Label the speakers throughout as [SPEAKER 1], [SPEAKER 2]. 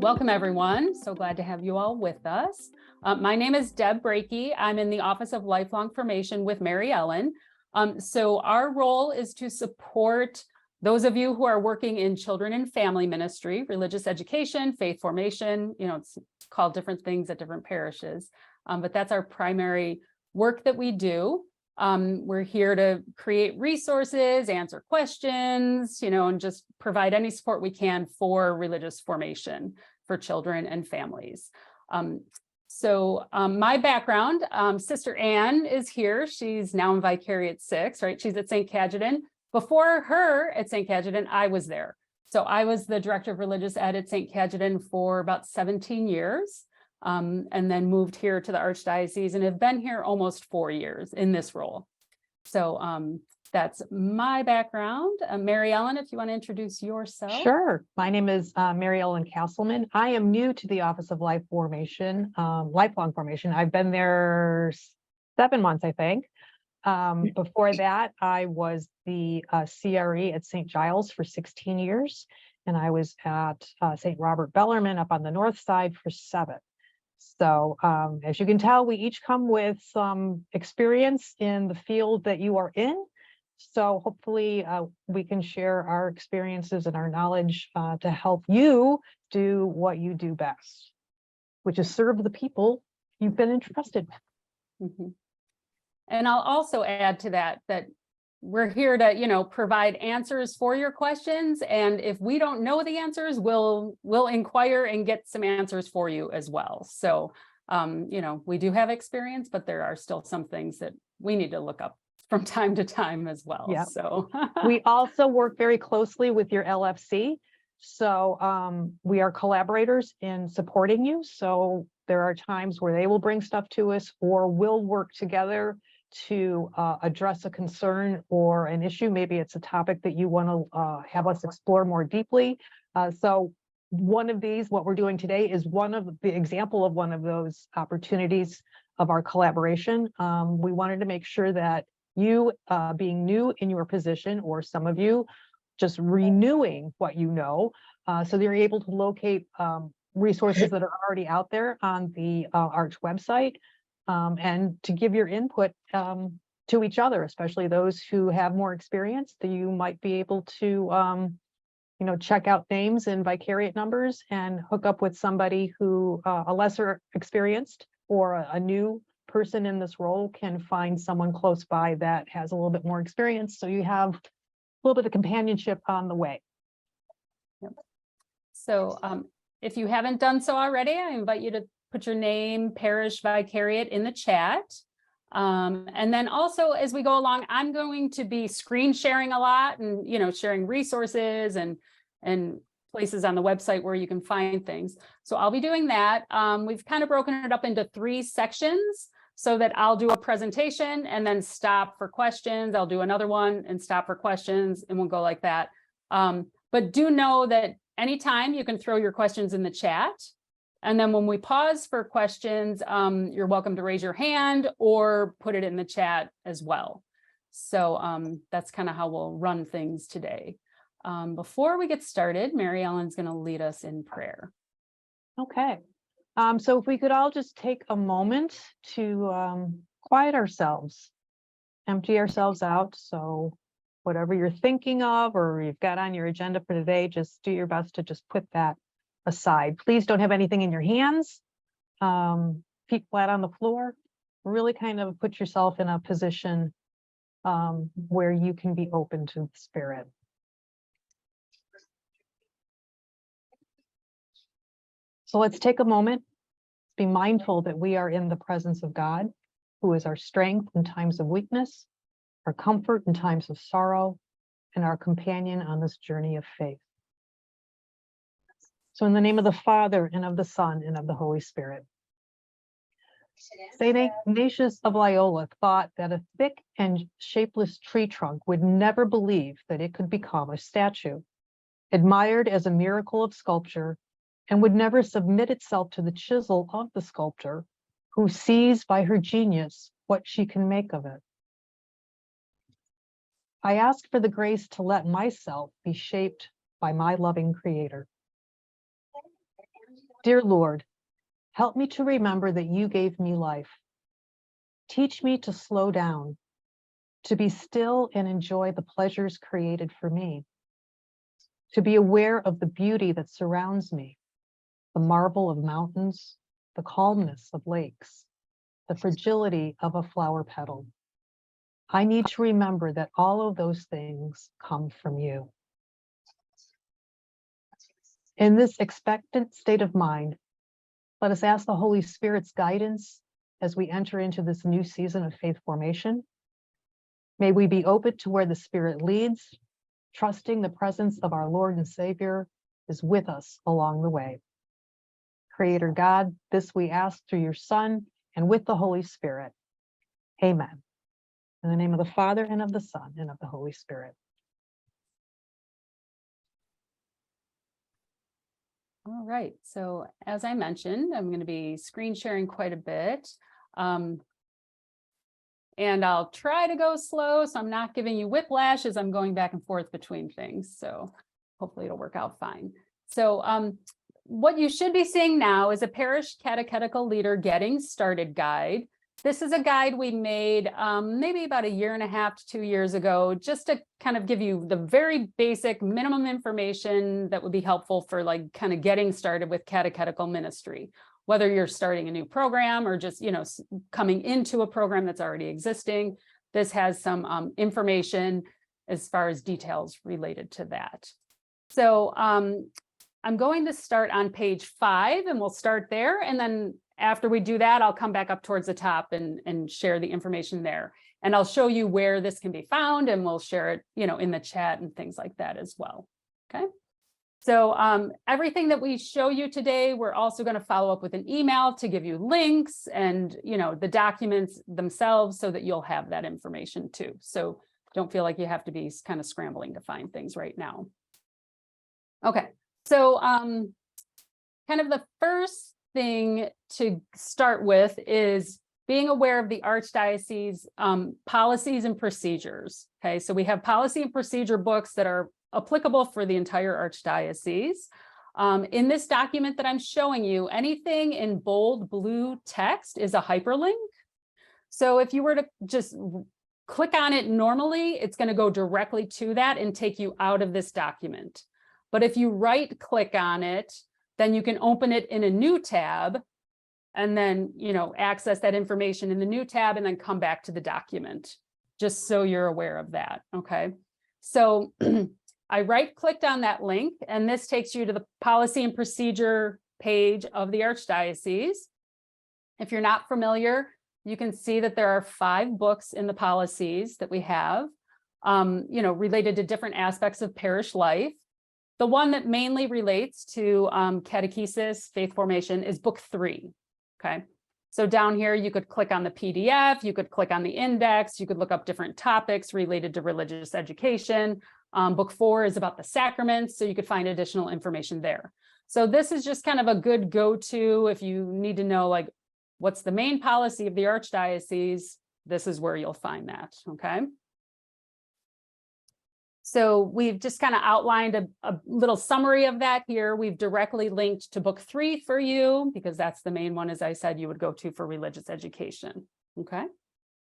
[SPEAKER 1] Welcome, everyone. So glad to have you all with us. My name is Deb Brakey. I'm in the Office of Lifelong Formation with Mary Ellen. So our role is to support those of you who are working in children and family ministry, religious education, faith formation. It's called different things at different parishes, but that's our primary work that we do. We're here to create resources, answer questions, and just provide any support we can for religious formation for children and families. My background, Sister Ann is here. She's now in Vicariate 6, right? She's at St. Cajetan. Before her at St. Cajetan, I was there. So I was the Director of Religious Ed at St. Cajetan for about 17 years. And then moved here to the Archdiocese and have been here almost 4 years in this role. So that's my background. Mary Ellen, if you want to introduce yourself.
[SPEAKER 2] Sure. My name is Mary Ellen Castleman. I am new to the Office of Lifelong Formation. I've been there 7 months, I think. Before that, I was the CRE at St. Giles for 16 years, and I was at St. Robert Bellarmine up on the north side for 7. So as you can tell, we each come with some experience in the field that you are in. So hopefully we can share our experiences and our knowledge to help you do what you do best, which is serve the people you've been entrusted with.
[SPEAKER 1] Mm-hmm. And I'll also add to that we're here to, provide answers for your questions. And if we don't know the answers, we'll inquire and get some answers for you as well. So, we do have experience, but there are still some things that we need to look up from time to time as well.
[SPEAKER 2] Yep.
[SPEAKER 1] So
[SPEAKER 2] we also work very closely with your LFC. So we are collaborators in supporting you. So there are times where they will bring stuff to us, or we'll work together to address a concern or an issue. Maybe it's a topic that you want to have us explore more deeply. So one of these, what we're doing today, is one of the example of one of those opportunities of our collaboration. We wanted to make sure that you, being new in your position, or some of you just renewing what you know, so they're able to locate resources that are already out there on the Arch website, and to give your input to each other, especially those who have more experience, that you might be able to check out names and vicariate numbers and hook up with somebody who a lesser experienced or a new person in this role can find someone close by that has a little bit more experience. So you have a little bit of companionship on the way.
[SPEAKER 1] Yep. So if you haven't done so already, I invite you to put your name, parish, vicariate in the chat. And then also, as we go along, I'm going to be screen sharing a lot and, sharing resources and places on the website where you can find things. So I'll be doing that. We've kind of broken it up into 3 sections so that I'll do a presentation and then stop for questions. I'll do another one and stop for questions, and we'll go like that. But do know that anytime you can throw your questions in the chat. And then when we pause for questions, you're welcome to raise your hand or put it in the chat as well. So that's kind of how we'll run things today. Before we get started, Mary Ellen's going to lead us in prayer.
[SPEAKER 2] Okay. So if we could all just take a moment to quiet ourselves, empty ourselves out. So whatever you're thinking of or you've got on your agenda for today, just do your best to just put that aside. Please don't have anything in your hands, feet flat on the floor. Really kind of put yourself in a position where you can be open to the Spirit. So let's take a moment, be mindful that we are in the presence of God, who is our strength in times of weakness, our comfort in times of sorrow, and our companion on this journey of faith. So in the name of the Father, and of the Son, and of the Holy Spirit. Saint Ignatius of Loyola thought that a thick and shapeless tree trunk would never believe that it could become a statue, admired as a miracle of sculpture, and would never submit itself to the chisel of the sculptor, who sees by her genius what she can make of it. I ask for the grace to let myself be shaped by my loving Creator. Dear Lord, help me to remember that you gave me life. Teach me to slow down, to be still and enjoy the pleasures created for me, to be aware of the beauty that surrounds me, the marble of mountains, the calmness of lakes, the fragility of a flower petal. I need to remember that all of those things come from you. In this expectant state of mind, let us ask the Holy Spirit's guidance as we enter into this new season of faith formation. May we be open to where the Spirit leads, trusting the presence of our Lord and Savior is with us along the way. Creator God, this we ask through your Son and with the Holy Spirit. Amen. In the name of the Father, and of the Son, and of the Holy Spirit.
[SPEAKER 1] All right, so as I mentioned, I'm going to be screen sharing quite a bit. And I'll try to go slow, so I'm not giving you whiplash as I'm going back and forth between things. So hopefully it'll work out fine. So what you should be seeing now is a Parish Catechetical Leader Getting Started guide. This is a guide we made maybe about 1.5 to 2 years ago, just to kind of give you the very basic minimum information that would be helpful for like kind of getting started with catechetical ministry, whether you're starting a new program or just, coming into a program that's already existing. This has some information as far as details related to that. So I'm going to start on page 5 and we'll start there. And then after we do that, I'll come back up towards the top and share the information there. And I'll show you where this can be found and we'll share it, in the chat and things like that as well. Okay. So everything that we show you today, we're also going to follow up with an email to give you links and, the documents themselves so that you'll have that information too. So don't feel like you have to be kind of scrambling to find things right now. Okay. So kind of the first thing to start with is being aware of the Archdiocese policies and procedures. Okay, so we have policy and procedure books that are applicable for the entire Archdiocese. In this document that I'm showing you, anything in bold blue text is a hyperlink. So if you were to just click on it normally, it's going to go directly to that and take you out of this document. But if you right click on it, then you can open it in a new tab and then, access that information in the new tab and then come back to the document, just so you're aware of that. Okay. So I right clicked on that link and this takes you to the policy and procedure page of the Archdiocese. If you're not familiar, you can see that there are 5 books in the policies that we have, related to different aspects of parish life. The one that mainly relates to catechesis, faith formation, is book 3. Okay. So down here, you could click on the PDF, you could click on the index, you could look up different topics related to religious education. Book 4 is about the sacraments, so you could find additional information there. So this is just kind of a good go-to if you need to know, like, what's the main policy of the Archdiocese? This is where you'll find that. Okay. So we've just kind of outlined a little summary of that here. We've directly linked to book 3 for you because that's the main one, as I said, you would go to for religious education. Okay.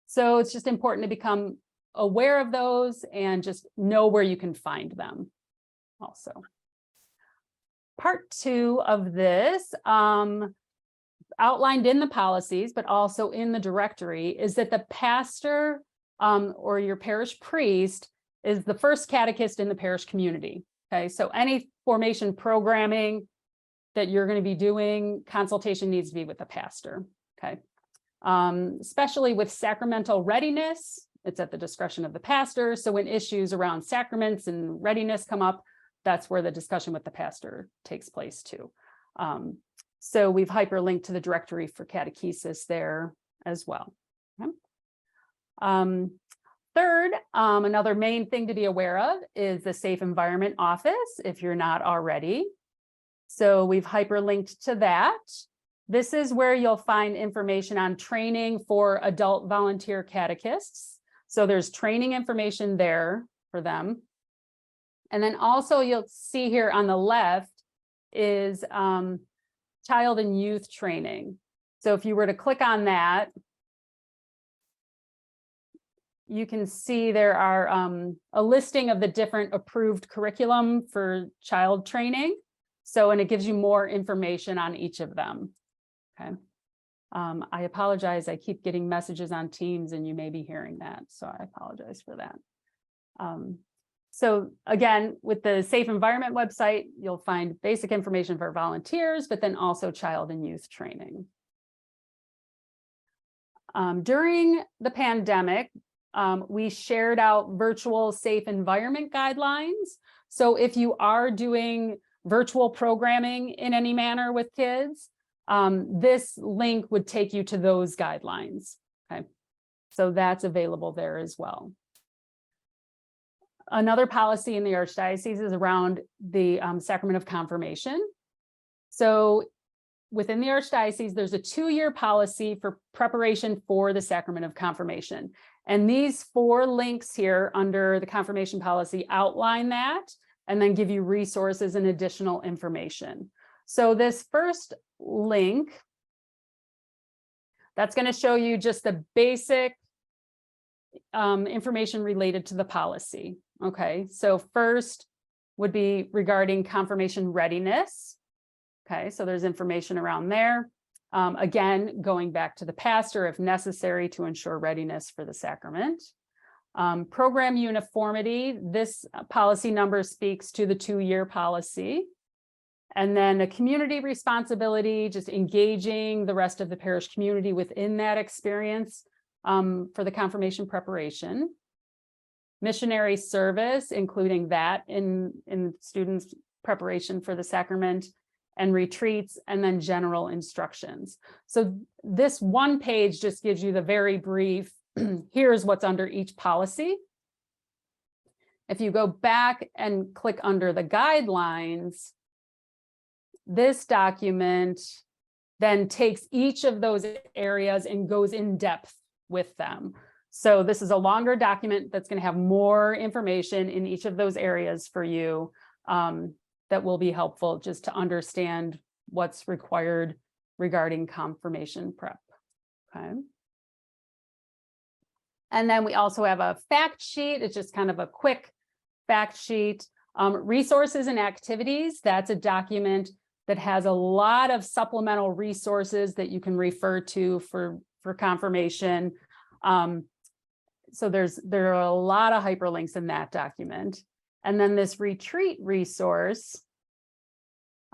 [SPEAKER 1] So it's just important to become aware of those and just know where you can find them also. Part 2 of this, outlined in the policies, but also in the directory, is that the pastor or your parish priest is the first catechist in the parish community. Okay, so any formation programming that you're going to be doing, consultation needs to be with the pastor. Okay, especially with sacramental readiness, it's at the discretion of the pastor. So when issues around sacraments and readiness come up, that's where the discussion with the pastor takes place too. So we've hyperlinked to the directory for catechesis there as well. Okay. Third, another main thing to be aware of is the Safe Environment Office, if you're not already. So we've hyperlinked to that. This is where you'll find information on training for adult volunteer catechists. So there's training information there for them. And then also you'll see here on the left is child and youth training. So if you were to click on that, you can see there are a listing of the different approved curriculum for child training. So, and it gives you more information on each of them. Okay. I apologize. I keep getting messages on Teams and you may be hearing that. So I apologize for that. So again, with the Safe Environment website, you'll find basic information for volunteers, but then also child and youth training. During the pandemic, we shared out virtual safe environment guidelines. So if you are doing virtual programming in any manner with kids, this link would take you to those guidelines. Okay, so that's available there as well. Another policy in the Archdiocese is around the Sacrament of Confirmation. So within the Archdiocese, there's a 2-year policy for preparation for the Sacrament of Confirmation. And these 4 links here under the confirmation policy outline that and then give you resources and additional information. So this first link, that's going to show you just the basic information related to the policy. Okay, so first would be regarding confirmation readiness. Okay, so there's information around there. Again, going back to the pastor if necessary to ensure readiness for the sacrament. Program uniformity, this policy number speaks to the 2-year policy. And then a community responsibility, just engaging the rest of the parish community within that experience for the confirmation preparation. Missionary service, including that in students' preparation for the sacrament, and retreats, and then general instructions. So this one page just gives you the very brief, here's what's under each policy. If you go back and click under the guidelines, this document then takes each of those areas and goes in depth with them. So this is a longer document that's going to have more information in each of those areas for you that will be helpful just to understand what's required regarding confirmation prep. Okay. And then we also have a fact sheet. It's just kind of a quick fact sheet. Resources and activities, that's a document that has a lot of supplemental resources that you can refer to for confirmation. So there are a lot of hyperlinks in that document. And then this retreat resource,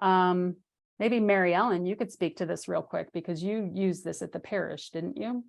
[SPEAKER 1] maybe Mary Ellen, you could speak to this real quick because you used this at the parish, didn't you?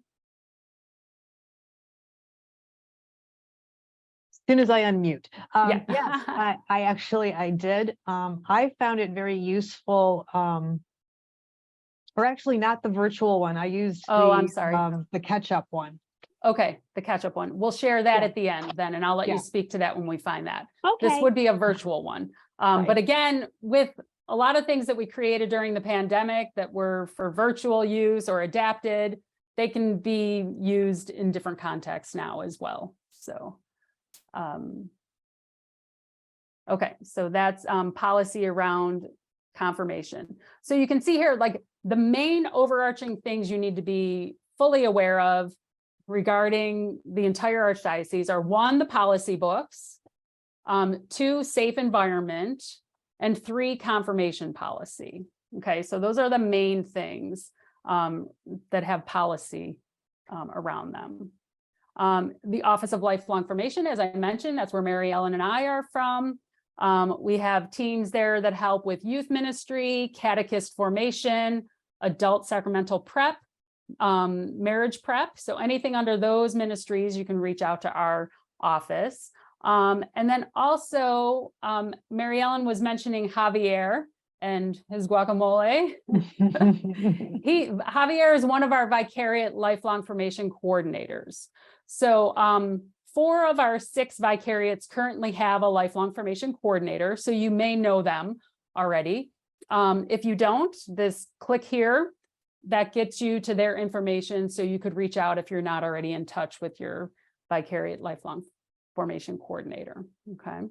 [SPEAKER 2] As soon as I unmute.
[SPEAKER 1] Yeah.
[SPEAKER 2] Yes, I did. I found it very useful, or actually not the virtual one. I used
[SPEAKER 1] I'm sorry.
[SPEAKER 2] The catch-up one.
[SPEAKER 1] Okay, the catch-up one. We'll share that
[SPEAKER 2] Yeah.
[SPEAKER 1] at the end then, and I'll let
[SPEAKER 2] Yeah.
[SPEAKER 1] you speak to that when we find that.
[SPEAKER 2] Okay.
[SPEAKER 1] This would be a virtual one.
[SPEAKER 2] Right.
[SPEAKER 1] But again, with a lot of things that we created during the pandemic that were for virtual use or adapted, they can be used in different contexts now as well. So, okay, so that's policy around confirmation. So you can see here, like the main overarching things you need to be fully aware of regarding the entire Archdiocese are 1, the policy books, 2, safe environment, and 3, confirmation policy. Okay, so those are the main things that have policy around them. The Office of Lifelong Formation, as I mentioned, that's where Mary Ellen and I are from. We have teams there that help with youth ministry, catechist formation, adult sacramental prep, marriage prep. So anything under those ministries, you can reach out to our office. And then also, Mary Ellen was mentioning Javier and his guacamole. Javier is one of our Vicariate Lifelong Formation coordinators. So 4 of our 6 Vicariates currently have a Lifelong Formation coordinator, so you may know them already. If you don't, this click here, that gets you to their information, so you could reach out if you're not already in touch with your Vicariate Lifelong Formation coordinator. Okay.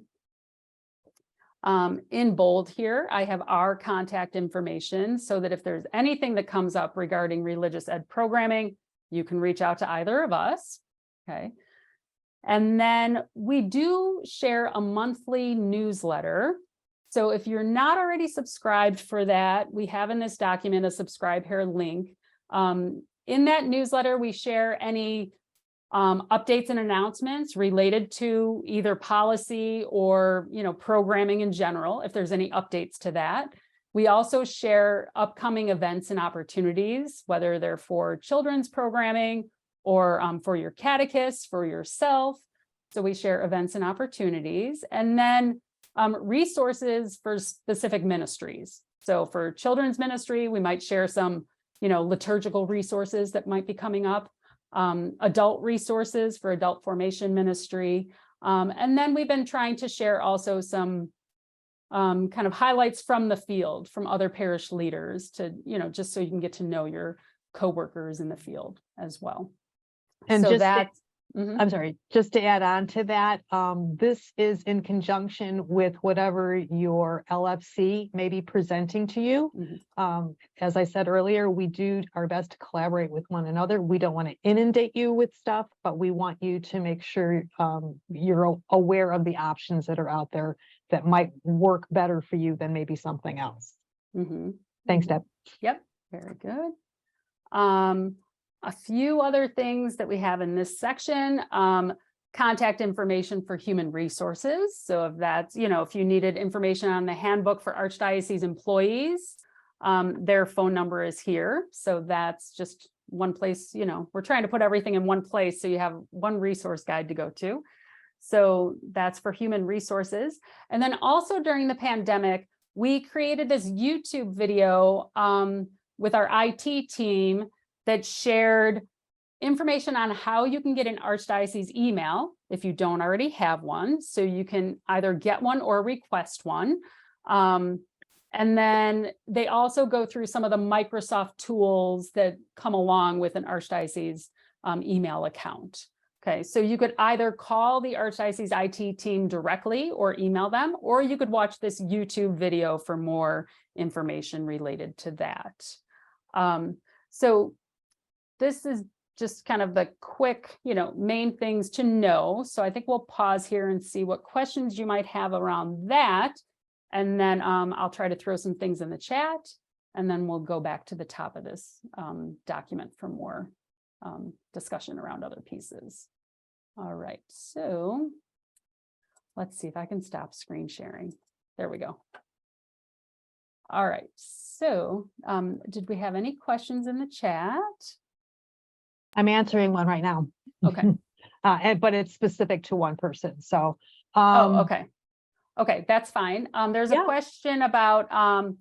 [SPEAKER 1] In bold here, I have our contact information so that if there's anything that comes up regarding religious ed programming, you can reach out to either of us, okay? And then we do share a monthly newsletter. So if you're not already subscribed for that, we have in this document a subscribe here link. In that newsletter, we share any updates and announcements related to either policy or, programming in general, if there's any updates to that. We also share upcoming events and opportunities, whether they're for children's programming or for your catechist, for yourself. So we share events and opportunities, and then resources for specific ministries. So for children's ministry, we might share some, liturgical resources that might be coming up. Adult resources for adult formation ministry. And then we've been trying to share also some kind of highlights from the field, from other parish leaders to, just so you can get to know your coworkers in the field as well.
[SPEAKER 2] And
[SPEAKER 1] so
[SPEAKER 2] just
[SPEAKER 1] that's,
[SPEAKER 2] I'm sorry, just to add on to that, this is in conjunction with whatever your LFC may be presenting to you. As I said earlier, we do our best to collaborate with one another. We don't want to inundate you with stuff, but we want you to make sure you're aware of the options that are out there that might work better for you than maybe something else. Thanks, Deb.
[SPEAKER 1] Yep, very good. A few other things that we have in this section, contact information for human resources. So if that's, if you needed information on the handbook for Archdiocese employees, their phone number is here. So that's just one place, we're trying to put everything in one place so you have one resource guide to go to. So that's for human resources. And then also during the pandemic, we created this YouTube video with our IT team that shared information on how you can get an Archdiocese email if you don't already have one. So you can either get one or request one. And then they also go through some of the Microsoft tools that come along with an Archdiocese email account. Okay, so you could either call the Archdiocese IT team directly or email them, or you could watch this YouTube video for more information related to that. So this is just kind of the quick, main things to know. So I think we'll pause here and see what questions you might have around that. And then I'll try to throw some things in the chat, and then we'll go back to the top of this document for more discussion around other pieces. All right, so let's see if I can stop screen sharing. There we go. All right, so did we have any questions in the chat?
[SPEAKER 2] I'm answering one right now.
[SPEAKER 1] Okay.
[SPEAKER 2] But it's specific to one person. So,
[SPEAKER 1] okay. Okay, that's fine. There's a question about,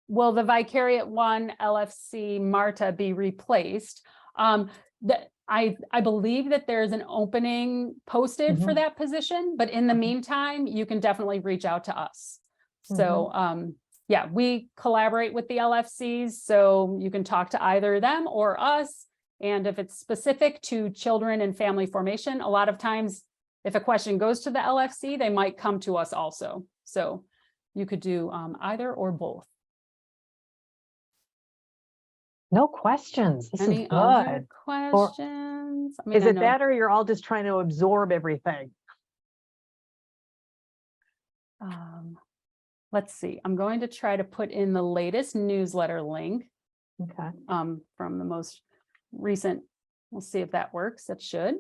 [SPEAKER 1] will the Vicariate 1 LFC Marta be replaced? I believe that there's an opening posted for that position, but in the meantime, you can definitely reach out to us. So, yeah, we collaborate with the LFCs, so you can talk to either them or us. And if it's specific to children and family formation, a lot of times, if a question goes to the LFC, they might come to us also. So you could do either or both.
[SPEAKER 2] No questions. This
[SPEAKER 1] Any
[SPEAKER 2] is
[SPEAKER 1] other
[SPEAKER 2] good.
[SPEAKER 1] questions? I mean,
[SPEAKER 2] Is it that, or you're all just trying to absorb everything?
[SPEAKER 1] Let's see. I'm going to try to put in the latest newsletter link.
[SPEAKER 2] Okay.
[SPEAKER 1] From the most recent. We'll see if that works. It should.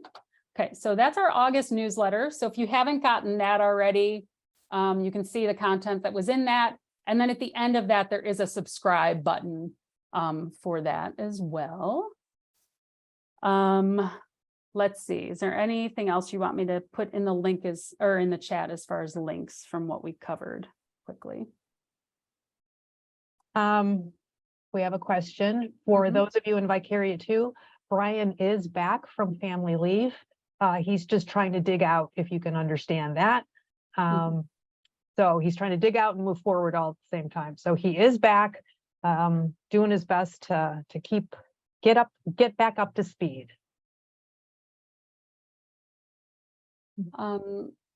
[SPEAKER 1] Okay, so that's our August newsletter. So if you haven't gotten that already, you can see the content that was in that. And then at the end of that, there is a subscribe button for that as well. Let's see, is there anything else you want me to put in the link or in the chat as far as links from what we covered quickly?
[SPEAKER 2] We have a question for those of you in Vicariate 2. Brian is back from family leave. He's just trying to dig out if you can understand that. So he's trying to dig out and move forward all at the same time. So he is back, doing his best to get back up to speed.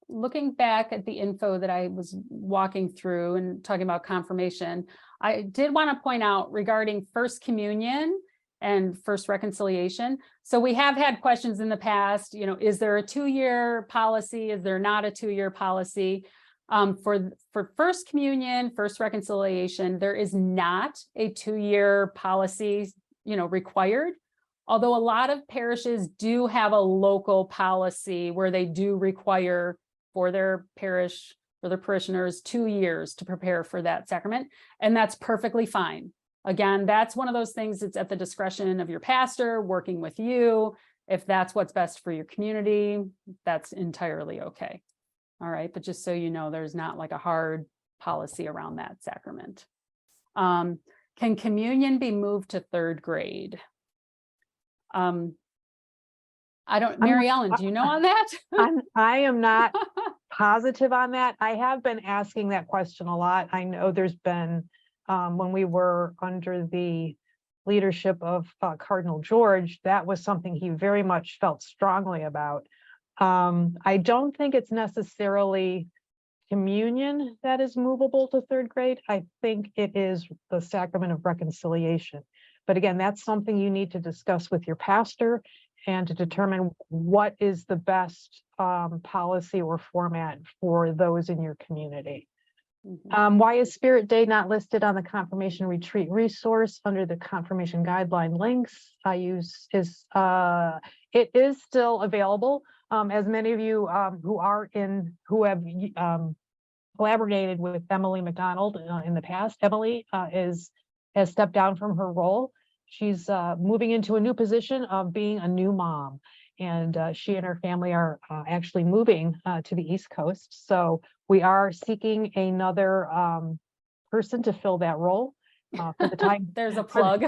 [SPEAKER 1] looking back at the info that I was walking through and talking about confirmation, I did want to point out regarding First Communion and First Reconciliation. So we have had questions in the past, is there a 2-year policy? Is there not a 2-year policy? For First Communion, First Reconciliation, there is not a 2-year policy, required. Although a lot of parishes do have a local policy where they do require for their parish, for their parishioners, 2 years to prepare for that sacrament. And that's perfectly fine. Again, that's one of those things that's at the discretion of your pastor working with you. If that's what's best for your community, that's entirely okay. All right, but just so you know, there's not like a hard policy around that sacrament. Can communion be moved to 3rd grade? I don't, Mary Ellen, do you know on that?
[SPEAKER 2] I am not positive on that. I have been asking that question a lot. I know there's been, when we were under the leadership of Cardinal George, that was something he very much felt strongly about. I don't think it's necessarily communion that is movable to 3rd grade. I think it is the sacrament of reconciliation. But again, that's something you need to discuss with your pastor and to determine what is the best policy or format for those in your community. Why is Spirit Day not listed on the confirmation retreat resource under the confirmation guideline links? It is still available. As many of you who have collaborated with Emily McDonald in the past, Emily has stepped down from her role. She's moving into a new position of being a new mom, and she and her family are actually moving to the East Coast. So we are seeking another person to fill that role. For the time,
[SPEAKER 1] there's a plug.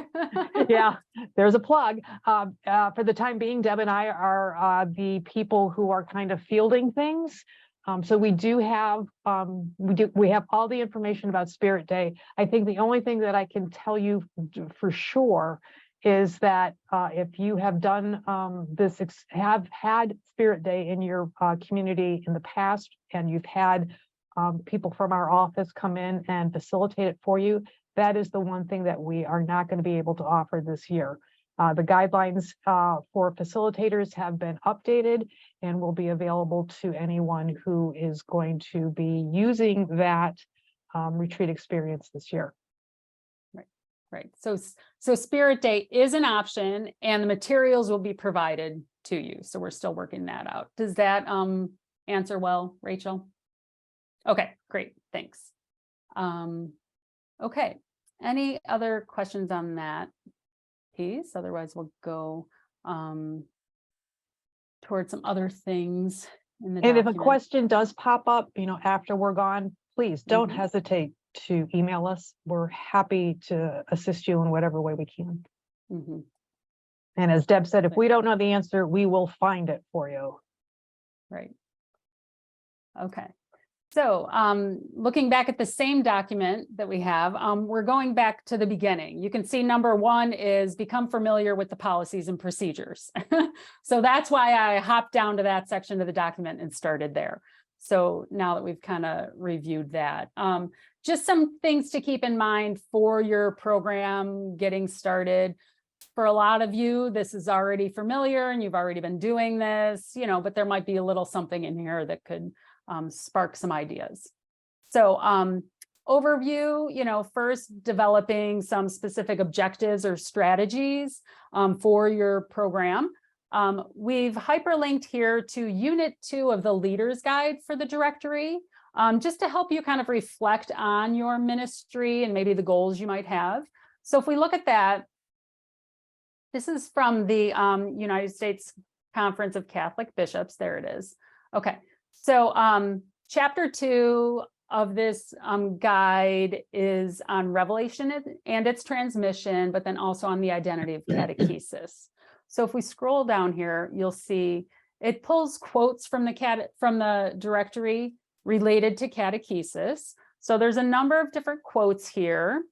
[SPEAKER 2] Yeah, there's a plug. For the time being, Deb and I are the people who are kind of fielding things. So we do have we have all the information about Spirit Day. I think the only thing that I can tell you for sure is that if you have done have had Spirit Day in your community in the past, and you've had people from our office come in and facilitate it for you, that is the one thing that we are not going to be able to offer this year. The guidelines for facilitators have been updated and will be available to anyone who is going to be using that retreat experience this year.
[SPEAKER 1] Right. So Spirit Day is an option and the materials will be provided to you. So we're still working that out. Does that answer well, Rachel? Okay, great. Thanks. Okay. Any other questions on that piece? Otherwise, we'll go towards some other things in the document.
[SPEAKER 2] If a question does pop up, after we're gone, please don't hesitate to email us. We're happy to assist you in whatever way we can. And as Deb said, if we don't know the answer, we will find it for you.
[SPEAKER 1] Right. Okay. So looking back at the same document that we have, we're going back to the beginning. You can see number 1 is become familiar with the policies and procedures. So that's why I hopped down to that section of the document and started there. So now that we've kind of reviewed that, just some things to keep in mind for your program getting started. For a lot of you, this is already familiar and you've already been doing this, but there might be a little something in here that could spark some ideas. So overview, first developing some specific objectives or strategies for your program. We've hyperlinked here to Unit 2 of the Leader's Guide for the directory, just to help you kind of reflect on your ministry and maybe the goals you might have. So if we look at that, this is from the United States Conference of Catholic Bishops. There it is. Okay. So chapter 2 of this guide is on revelation and its transmission, but then also on the identity of catechesis. So if we scroll down here, you'll see it pulls quotes from the directory related to catechesis. So there's a number of different quotes here,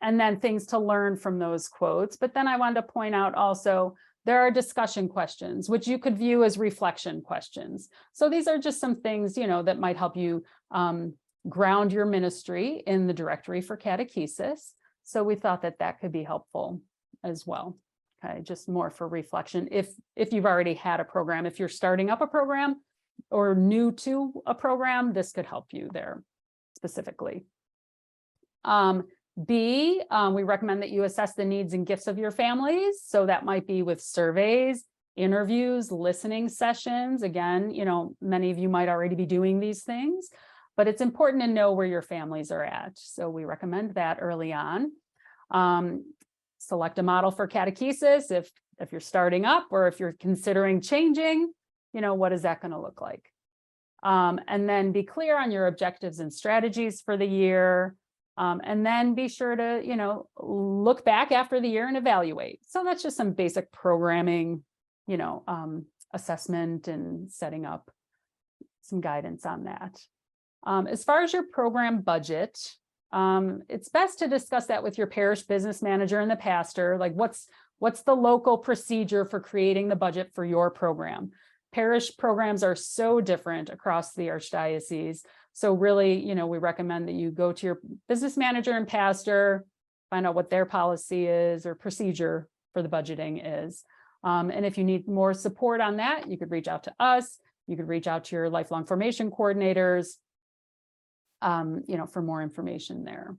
[SPEAKER 1] and then things to learn from those quotes. But then I wanted to point out also There are discussion questions, which you could view as reflection questions. So these are just some things, that might help you ground your ministry in the directory for catechesis. So we thought that that could be helpful as well. Okay, just more for reflection. If you've already had a program, if you're starting up a program or new to a program, this could help you there specifically. B, we recommend that you assess the needs and gifts of your families. So that might be with surveys, interviews, listening sessions. Again, many of you might already be doing these things, but it's important to know where your families are at. So we recommend that early on. Select a model for catechesis if you're starting up or if you're considering changing, what is that going to look like? And then be clear on your objectives and strategies for the year. And then be sure to, look back after the year and evaluate. So that's just some basic programming, assessment and setting up some guidance on that. As far as your program budget, it's best to discuss that with your parish business manager and the pastor. Like what's the local procedure for creating the budget for your program? Parish programs are so different across the archdiocese. So really, we recommend that you go to your business manager and pastor, find out what their policy is or procedure for the budgeting is. And if you need more support on that, you could reach out to us. You could reach out to your lifelong formation coordinators, for more information there.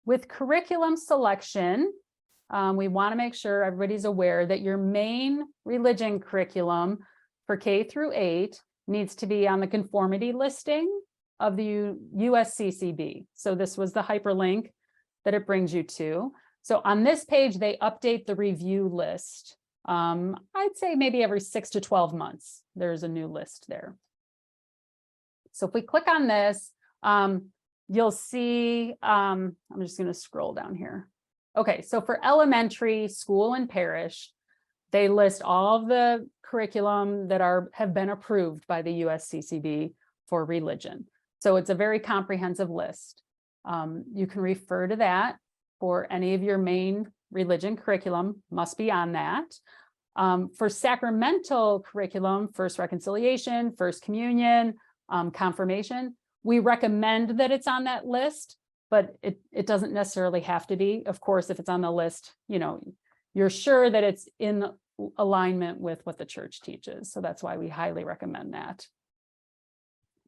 [SPEAKER 1] With curriculum selection, we want to make sure everybody's aware that your main religion curriculum for K through 8 needs to be on the conformity listing of the USCCB. So this was the hyperlink that it brings you to. So on this page, they update the review list. I'd say maybe every 6 to 12 months, there's a new list there. So if we click on this, you'll see, I'm just going to scroll down here. Okay, so for elementary, school, and parish, they list all of the curriculum that have been approved by the USCCB for religion. So it's a very comprehensive list. You can refer to that for any of your main religion curriculum, must be on that. For sacramental curriculum, First Reconciliation, First Communion, confirmation, we recommend that it's on that list, but it doesn't necessarily have to be. Of course, if it's on the list, you're sure that it's in alignment with what the church teaches. So that's why we highly recommend that.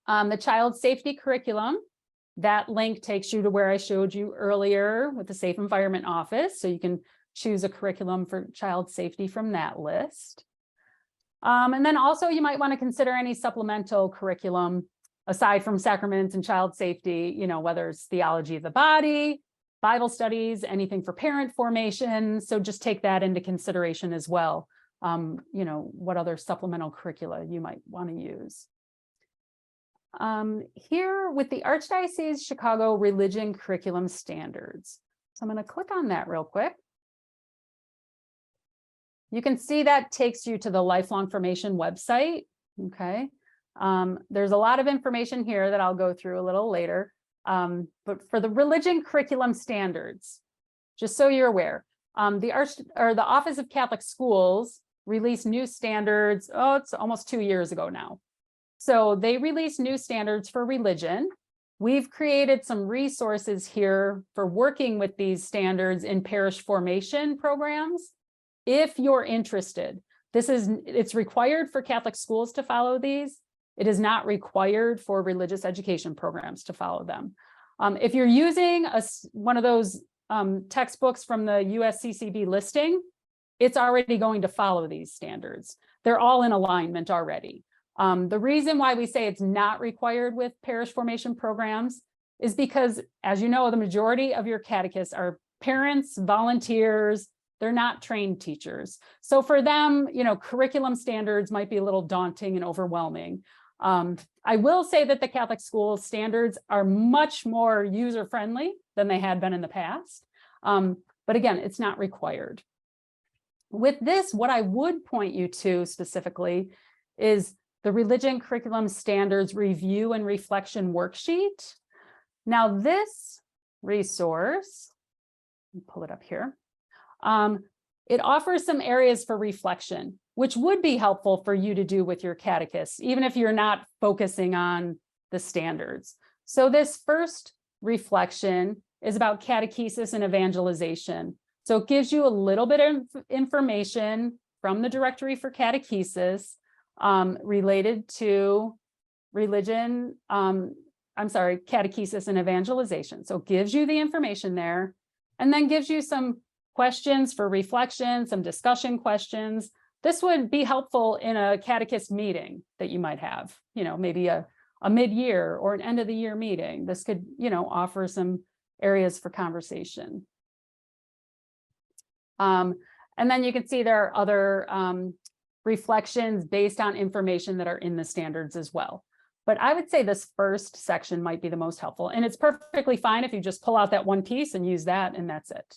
[SPEAKER 1] The child safety curriculum, that link takes you to where I showed you earlier with the Safe Environment Office. So you can choose a curriculum for child safety from that list. And then also you might want to consider any supplemental curriculum aside from sacraments and child safety, whether it's theology of the body, Bible studies, anything for parent formation. So just take that into consideration as well. What other supplemental curricula you might want to use. Here with the Archdiocese Chicago Religion Curriculum Standards. So I'm going to click on that real quick. You can see that takes you to the Lifelong Formation website. Okay. There's a lot of information here that I'll go through a little later. But for the religion curriculum standards, just so you're aware, the Office of Catholic Schools released new standards. Oh, it's almost 2 years ago now. So they released new standards for religion. We've created some resources here for working with these standards in parish formation programs. If you're interested, it's required for Catholic schools to follow these. It is not required for religious education programs to follow them. If you're using one of those textbooks from the USCCB listing, it's already going to follow these standards. They're all in alignment already. The reason why we say it's not required with parish formation programs is because, as you know, the majority of your catechists are parents, volunteers. They're not trained teachers. So for them, curriculum standards might be a little daunting and overwhelming. I will say that the Catholic school standards are much more user-friendly than they had been in the past. But again, it's not required. With this, what I would point you to specifically is the Religion Curriculum Standards Review and Reflection Worksheet. Now, this resource, let me pull it up here. it offers some areas for reflection, which would be helpful for you to do with your catechist, even if you're not focusing on the standards. So this first reflection is about catechesis and evangelization. So it gives you a little bit of information from the directory for catechesis related to religion, catechesis and evangelization. So it gives you the information there, and then gives you some questions for reflection, some discussion questions. This would be helpful in a catechist meeting that you might have, maybe a mid-year or an end of the year meeting. This could, offer some areas for conversation. And then you can see there are other reflections based on information that are in the standards as well. But I would say this first section might be the most helpful, and it's perfectly fine if you just pull out that one piece and use that, and that's it.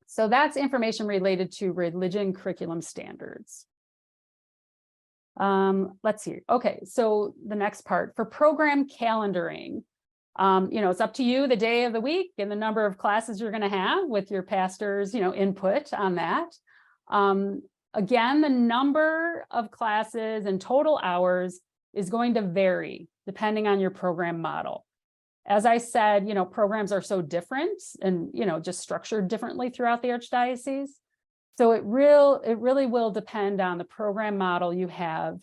[SPEAKER 1] So that's information related to religion curriculum standards. Let's see. Okay, so the next part for program calendaring. It's up to you the day of the week and the number of classes you're going to have with your pastor's, input on that. Again, the number of classes and total hours is going to vary depending on your program model. As I said, programs are so different and, just structured differently throughout the Archdiocese. So it really will depend on the program model you have,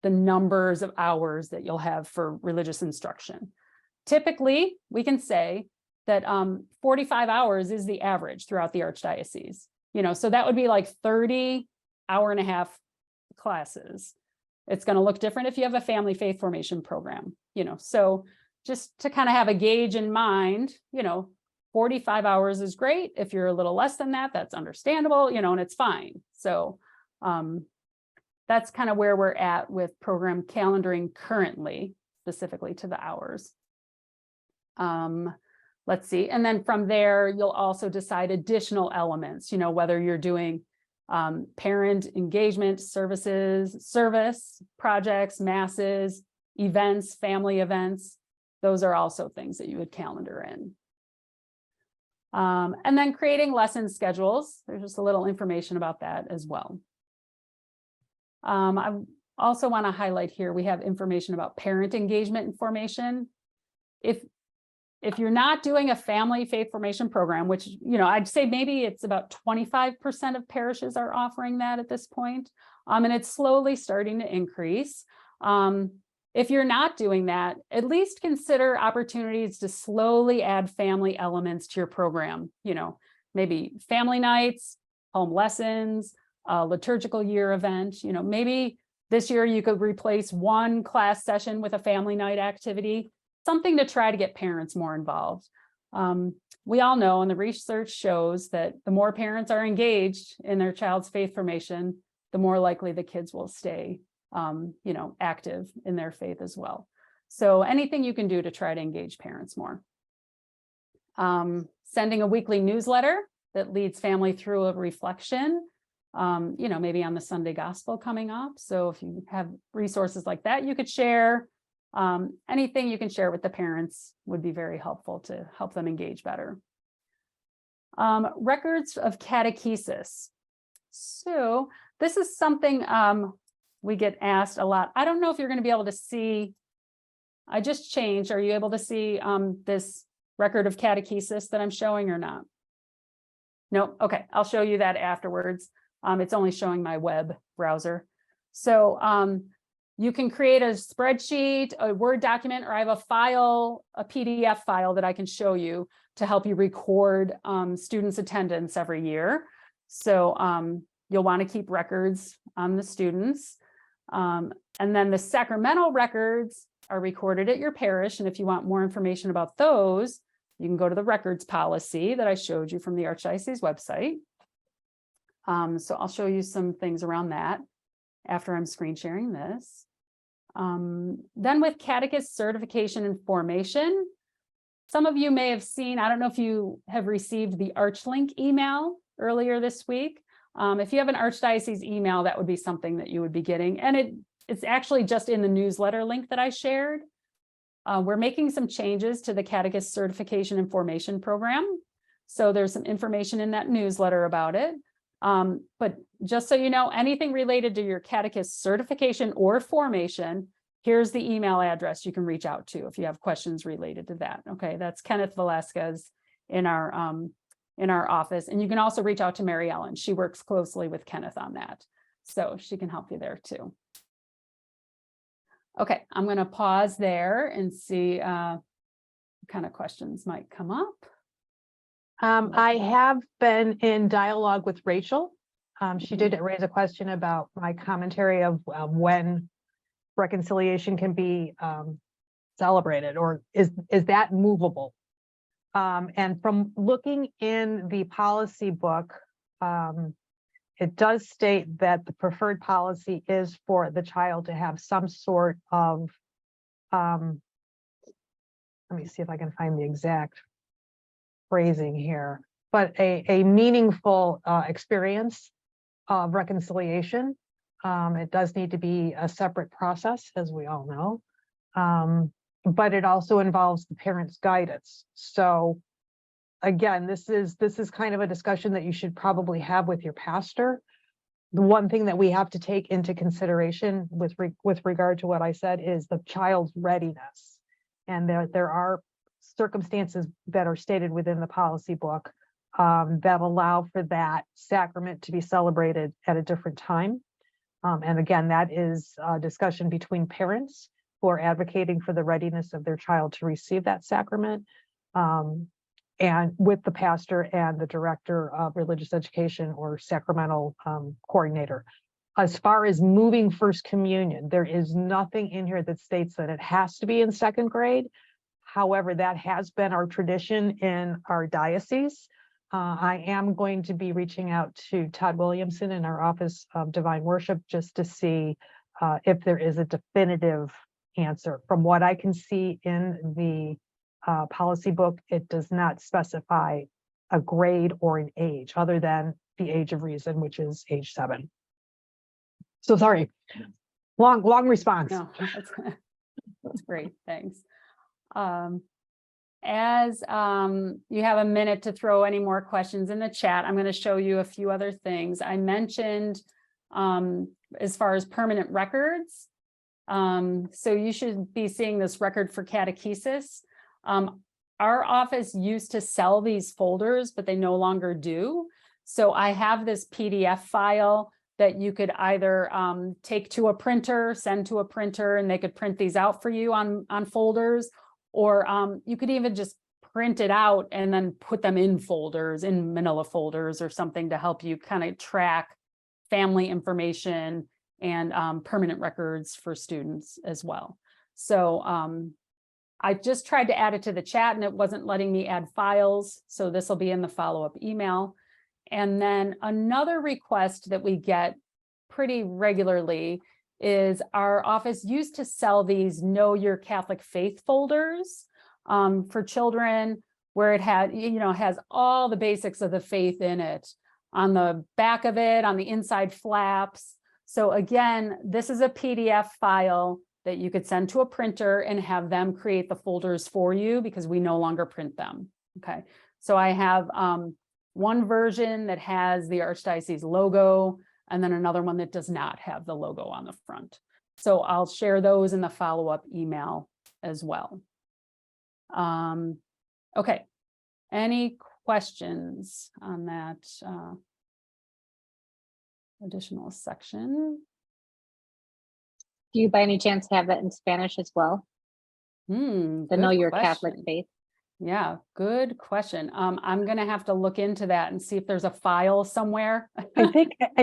[SPEAKER 1] the numbers of hours that you'll have for religious instruction. Typically, we can say that 45 hours is the average throughout the Archdiocese. So that would be like 30 hour-and-a-half classes. It's going to look different if you have a family faith formation program, so just to kind of have a gauge in mind, 45 hours is great. If you're a little less than that, that's understandable, and it's fine. So that's kind of where we're at with program calendaring currently, specifically to the hours. Let's see. And then from there, you'll also decide additional elements, whether you're doing parent engagement service projects, masses, events, family events. Those are also things that you would calendar in. And then creating lesson schedules. There's just a little information about that as well. I also want to highlight here, we have information about parent engagement and formation. If you're not doing a family faith formation program, which, I'd say maybe it's about 25% of parishes are offering that at this point. And it's slowly starting to increase. If you're not doing that, at least consider opportunities to slowly add family elements to your program. Maybe family nights, home lessons, a liturgical year event. Maybe this year you could replace one class session with a family night activity, something to try to get parents more involved. We all know, and the research shows, that the more parents are engaged in their child's faith formation, the more likely the kids will stay active in their faith as well. So anything you can do to try to engage parents more. Sending a weekly newsletter that leads family through a reflection, maybe on the Sunday gospel coming up. So if you have resources like that, you could share. Anything you can share with the parents would be very helpful to help them engage better. Records of catechesis. So this is something we get asked a lot. I don't know if you're going to be able to see. I just changed. Are you able to see this record of catechesis that I'm showing or not? No. Okay. I'll show you that afterwards. It's only showing my web browser. So you can create a spreadsheet, a Word document, or I have a file, a PDF file that I can show you to help you record students' attendance every year. So you'll want to keep records on the students. And then the sacramental records are recorded at your parish. And if you want more information about those, you can go to the records policy that I showed you from the Archdiocese website. So I'll show you some things around that after I'm screen sharing this. Then with catechist certification and formation, some of you may have seen, I don't know if you have received the ArchLink email earlier this week. If you have an Archdiocese email, that would be something that you would be getting. And it's actually just in the newsletter link that I shared. We're making some changes to the catechist certification and formation program. So there's some information in that newsletter about it. But just so you know, anything related to your catechist certification or formation, here's the email address you can reach out to if you have questions related to that. Okay, that's Kenneth Velasquez in our office. And you can also reach out to Mary Ellen. She works closely with Kenneth on that. So she can help you there too. Okay, I'm going to pause there and see what kind of questions might come up.
[SPEAKER 2] I have been in dialogue with Rachel. She did raise a question about my commentary of when reconciliation can be celebrated, or is that movable? And from looking in the policy book, it does state that the preferred policy is for the child to have some sort of, let me see if I can find the exact phrasing here, but a meaningful experience of reconciliation. It does need to be a separate process, as we all know, but it also involves the parent's guidance. So again, this is kind of a discussion that you should probably have with your pastor. The one thing that we have to take into consideration with regard to what I said is the child's readiness, and there are circumstances that are stated within the policy book that allow for that sacrament to be celebrated at a different time. And again, that is a discussion between parents who are advocating for the readiness of their child to receive that sacrament, and with the pastor and the director of religious education or sacramental coordinator. As far as moving First Communion, there is nothing in here that states that it has to be in second grade. However, that has been our tradition in our diocese. I am going to be reaching out to Todd Williamson in our Office of Divine Worship just to see if there is a definitive answer. From what I can see in the policy book, it does not specify a grade or an age other than the age of reason, which is age 7. So sorry, long response.
[SPEAKER 1] No, that's great, thanks. As you have a minute to throw any more questions in the chat, I'm going to show you a few other things. I mentioned as far as permanent records. So you should be seeing this record for catechesis. Our office used to sell these folders, but they no longer do. So I have this PDF file that you could either take to a printer, send to a printer, and they could print these out for you on folders, or you could even just print it out and then put them in folders, in manila folders or something to help you kind of track family information and permanent records for students as well. So I just tried to add it to the chat and it wasn't letting me add files. So this will be in the follow-up email. And then another request that we get pretty regularly is our office used to sell these Know Your Catholic Faith folders for children, where it had, has all the basics of the faith in it. On the back of it, on the inside flaps. So again, this is a PDF file that you could send to a printer and have them create the folders for you, because we no longer print them. Okay, so I have one version that has the Archdiocese logo, and then another one that does not have the logo on the front. So I'll share those in the follow-up email as well. Okay, any questions on that additional section?
[SPEAKER 3] Do you by any chance have that in Spanish as well?
[SPEAKER 1] The
[SPEAKER 3] Know Your Catholic Faith.
[SPEAKER 1] Yeah, good question. I'm gonna have to look into that and see if there's a file somewhere.
[SPEAKER 2] I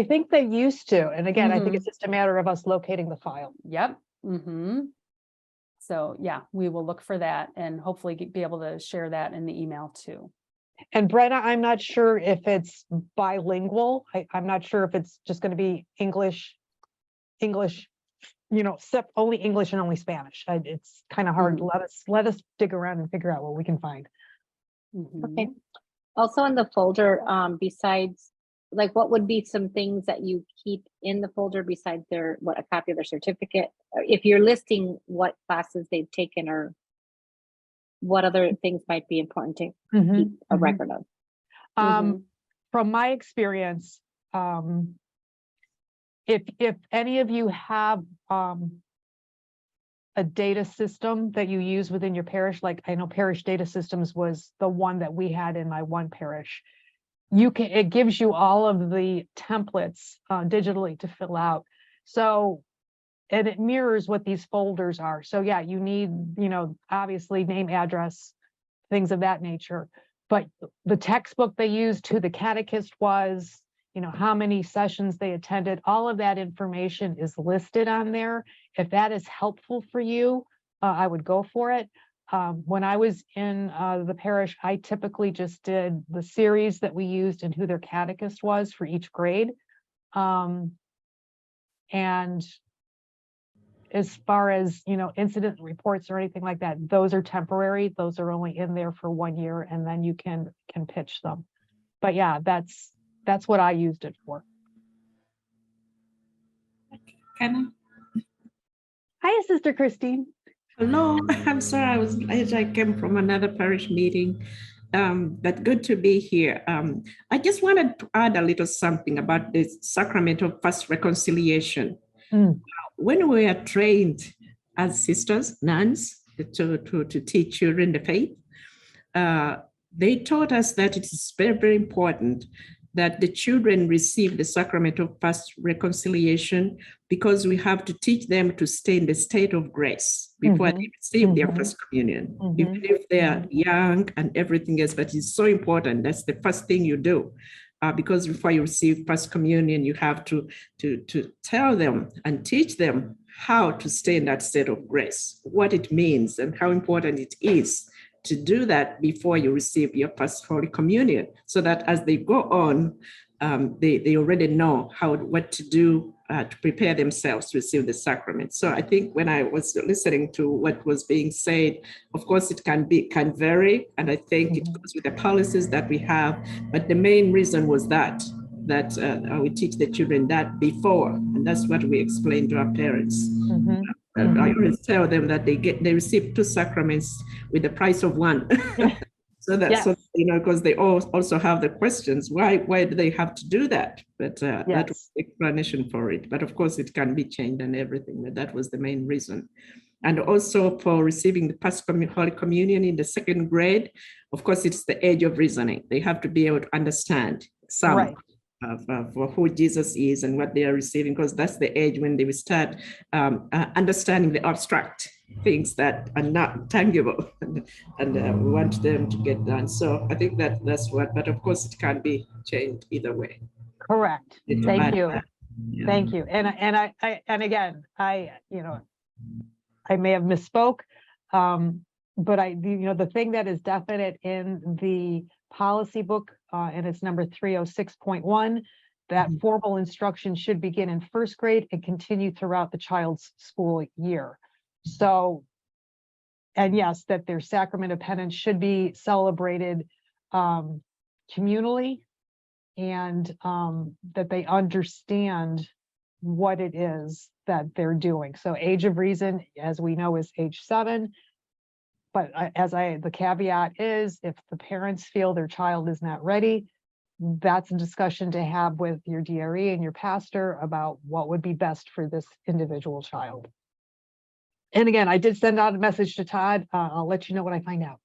[SPEAKER 2] think they used to, and again, I think it's just a matter of us locating the file.
[SPEAKER 1] Yep. So yeah, we will look for that and hopefully be able to share that in the email too.
[SPEAKER 2] And Brenna, I'm not sure if it's bilingual. I'm not sure if it's just going to be English, only English and only Spanish. It's kind of hard. Let us dig around and figure out what we can find.
[SPEAKER 3] Okay. Also in the folder, besides, like, what would be some things that you keep in the folder besides a copy of their certificate? If you're listing what classes they've taken, or what other things might be important to keep a record of?
[SPEAKER 2] From my experience, if any of you have a data system that you use within your parish, like I know Parish Data Systems was the one that we had in my one parish, it gives you all of the templates digitally to fill out. So, and it mirrors what these folders are. So yeah, you need, obviously name, address, things of that nature. But the textbook they used, who the catechist was, how many sessions they attended, all of that information is listed on there. If that is helpful for you, I would go for it. When I was in the parish, I typically just did the series that we used and who their catechist was for each grade. And as far as, incident reports or anything like that, those are temporary. Those are only in there for 1 year, and then you can pitch them. But yeah, that's what I used it for.
[SPEAKER 4] Can
[SPEAKER 2] Hi, Sister Christine.
[SPEAKER 4] Hello, I'm sorry, I came from another parish meeting, but good to be here. I just wanted to add a little something about the sacrament of first reconciliation. When we are trained as sisters, nuns, to teach children the faith, they taught us that it is very, very important that the children receive the sacrament of first reconciliation, because we have to teach them to stay in the state of grace before they receive their first communion, even if they are young and everything else. But it's so important. That's the first thing you do, because before you receive first communion, you have to tell them and teach them how to stay in that state of grace, what it means and how important it is to do that before you receive your first Holy Communion, so that as they go on, they already know what to do to prepare themselves to receive the sacrament. So I think when I was listening to what was being said, of course it can vary, and I think it goes with the policies that we have. But the main reason was that we teach the children that before, and that's what we explain to our parents. I always tell them that they receive 2 sacraments with the price of 1. So because they also have the questions, why do they have to do that? But that was the explanation for it. But of course it can be changed and everything, but that was the main reason. And also for receiving the first Holy Communion in the 2nd grade, of course it's the age of reasoning. They have to be able to understand some of who Jesus is and what they are receiving, because that's the age when they will start understanding the abstract things that are not tangible, and we want them to get done. So I think that's what, but of course it can be changed either way.
[SPEAKER 2] Correct. Thank you.
[SPEAKER 4] Yeah.
[SPEAKER 2] Thank you. And again, I may have misspoke, but the thing that is definite in the policy book, and it's number 306.1, that formal instruction should begin in 1st grade and continue throughout the child's school year. So, and yes, that their sacrament of penance should be celebrated communally, and that they understand what it is that they're doing. So age of reason, as we know, is age 7. But the caveat is, if the parents feel their child is not ready, that's a discussion to have with your DRE and your pastor about what would be best for this individual child. And again, I did send out a message to Todd. I'll let you know what I find out.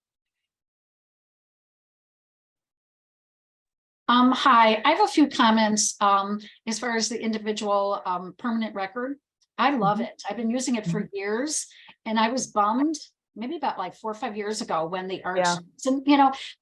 [SPEAKER 5] Hi, I have a few comments as far as the individual permanent record. I love it. I've been using it for years, and I was bummed maybe about like 4 or 5 years ago when the arch,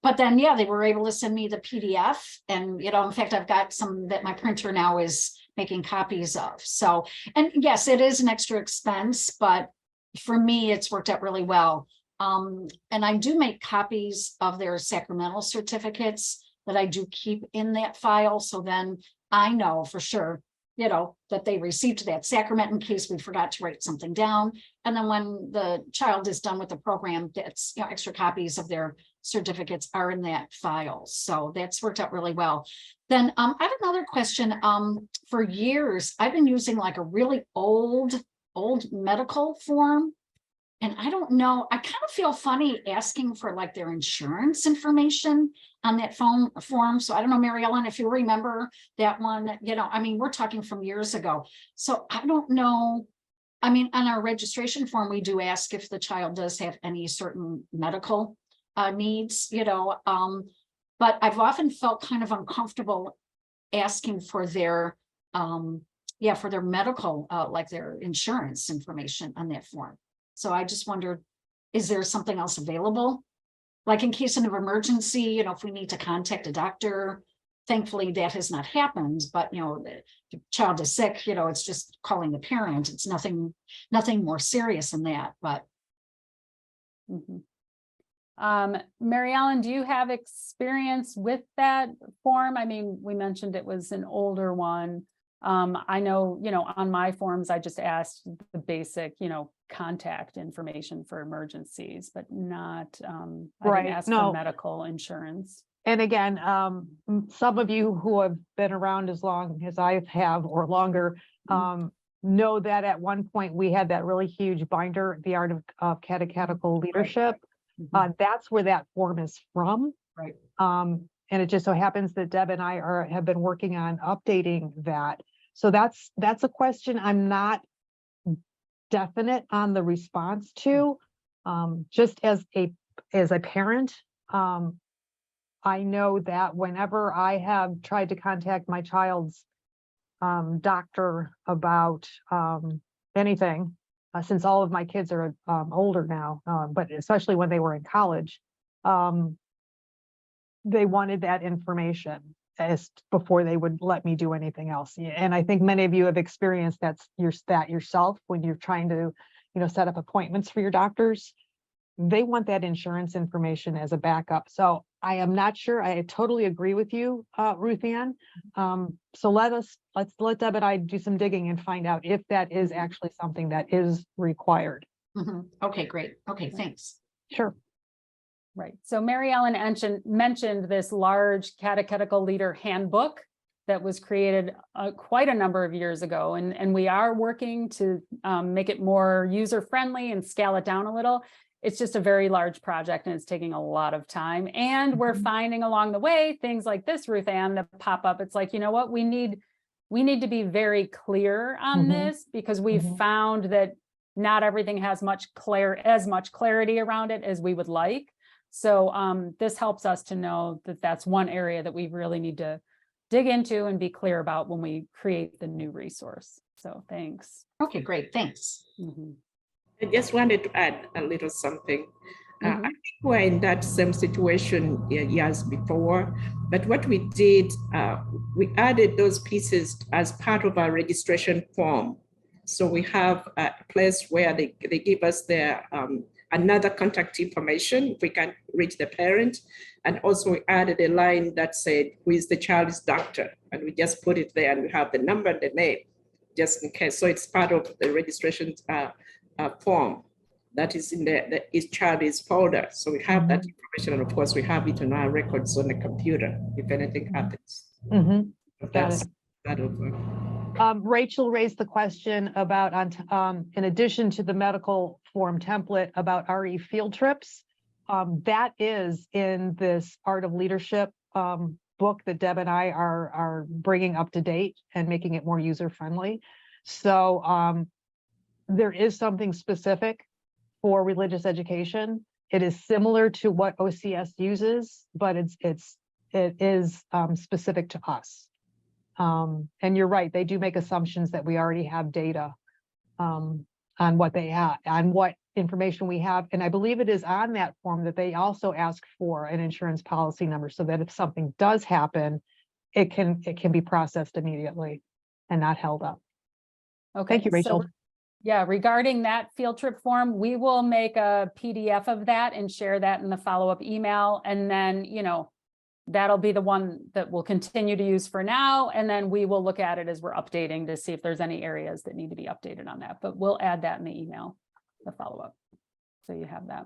[SPEAKER 5] but then, they were able to send me the PDF, and, in fact, I've got some that my printer now is making copies of. So, and yes, it is an extra expense, but for me, it's worked out really well. And I do make copies of their sacramental certificates that I do keep in that file. So then I know for sure, that they received that sacrament in case we forgot to write something down. And then when the child is done with the program, that's, extra copies of their certificates are in that file. So that's worked out really well. Then I have another question. For years, I've been using like a really old medical form. And I don't know, I kind of feel funny asking for like their insurance information on that phone form. So I don't know, Mary Ellen, if you remember that one, you know, I mean, we're talking from years ago. So I don't know. I mean, on our registration form, we do ask if the child does have any certain medical needs, you know, but I've often felt kind of uncomfortable asking for their, yeah, for their medical, like their insurance information on that form. So I just wondered, is there something else available? Like in case of an emergency, you know, if we need to contact a doctor, thankfully that has not happened, but you know, the child is sick, you know, it's just calling the parent. It's nothing more serious than that, but.
[SPEAKER 1] Mhm. Mary Ellen, do you have experience with that form? I mean, we mentioned it was an older one. I know, you know, on my forms, I just asked the basic, you know, contact information for emergencies, but not, I
[SPEAKER 2] Right,
[SPEAKER 1] didn't ask
[SPEAKER 2] no.
[SPEAKER 1] for medical insurance.
[SPEAKER 2] And again, some of you who have been around as long as I have or longer, know that at one point we had that really huge binder, The Art of Catechetical Leadership. That's where that form is from.
[SPEAKER 5] Right.
[SPEAKER 2] And it just so happens that Deb and I have been working on updating that. So that's a question I'm not definite on the response to. Just as a parent, I know that whenever I have tried to contact my child's doctor about anything, since all of my kids are older now, but especially when they were in college, they wanted that information as before they would let me do anything else. And I think many of you have experienced that yourself when you're trying to, you know, set up appointments for your doctors. They want that insurance information as a backup. So I am not sure. I totally agree with you, Ruth Ann. So let's let Deb and I do some digging and find out if that is actually something that is required.
[SPEAKER 5] Okay, great. Okay, thanks.
[SPEAKER 2] Sure.
[SPEAKER 1] Right. So Mary Ellen mentioned this large catechetical leader handbook that was created quite a number of years ago. And we are working to make it more user-friendly and scale it down a little. It's just a very large project and it's taking a lot of time. And we're finding along the way things like this, Ruth Ann, that pop up. It's like, you know what, we need to be very clear on this, because we've found that not everything has as much clarity around it as we would like. So this helps us to know that that's one area that we really need to dig into and be clear about when we create the new resource. So thanks.
[SPEAKER 5] Okay, great. Thanks.
[SPEAKER 4] I just wanted to add a little something. I think we're in that same situation years before, but what we did, we added those pieces as part of our registration form. So we have a place where they give us their another contact information if we can reach the parent. And also we added a line that said, who is the child's doctor? And we just put it there and we have the number and the name, just in case. So it's part of the registration form that is in the child is folder. So we have that information, and of course we have it on our records on the computer if anything happens. That's that over.
[SPEAKER 2] Rachel raised the question about in addition to the medical form template about RE field trips. That is in this Art of Leadership book that Deb and I are bringing up to date and making it more user friendly. So there is something specific for religious education. It is similar to what OCS uses, but it is specific to us. And you're right, they do make assumptions that we already have data on what they have, on what information we have. And I believe it is on that form that they also ask for an insurance policy number, so that if something does happen, it can be processed immediately and not held up.
[SPEAKER 1] Okay.
[SPEAKER 2] Thank you, Rachel.
[SPEAKER 1] So, yeah, regarding that field trip form, we will make a PDF of that and share that in the follow-up email. And then, you know, that'll be the one that we'll continue to use for now. And then we will look at it as we're updating to see if there's any areas that need to be updated on that. But we'll add that in the email, the follow-up. So you have that.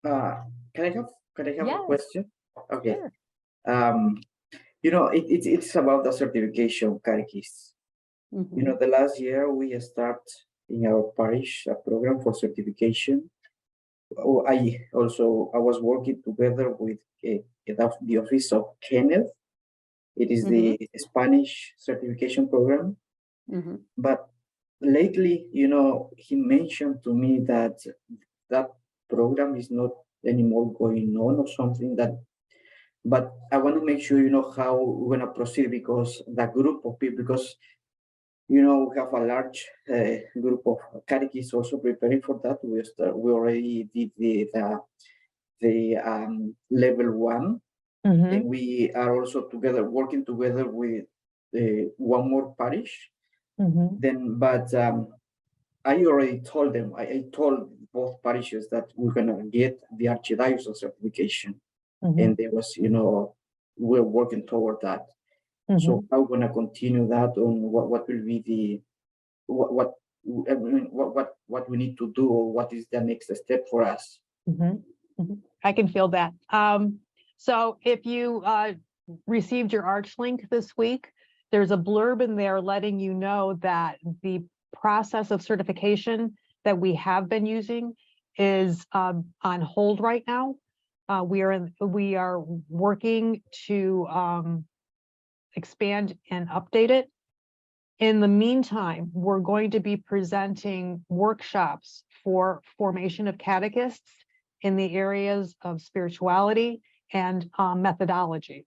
[SPEAKER 6] Can I have
[SPEAKER 1] Yes.
[SPEAKER 6] a question? Okay.
[SPEAKER 1] Sure.
[SPEAKER 6] You know, it's about the certification catechists. You know, the last year we start in our parish a program for certification. I was working together with the office of Kenneth. It is the Spanish certification program.
[SPEAKER 1] Mhm.
[SPEAKER 6] But lately, he mentioned to me that that program is not anymore going on or something but I want to make sure how we're going to proceed, because the group of people, because we have a large group of catechists also preparing for that. We already did the level 1, and we are also working together with one more parish. But I already told them, I told both parishes that we're gonna get the archdiocese certification, and there was, we're working toward that. So how we're gonna continue that on what will be the what I mean, what we need to do, or what is the next step for us.
[SPEAKER 2] I can feel that. So if you received your Arch link this week, there's a blurb in there letting you know that the process of certification that we have been using is on hold right now. We are working to expand and update it. In the meantime, we're going to be presenting workshops for formation of catechists in the areas of spirituality and methodology.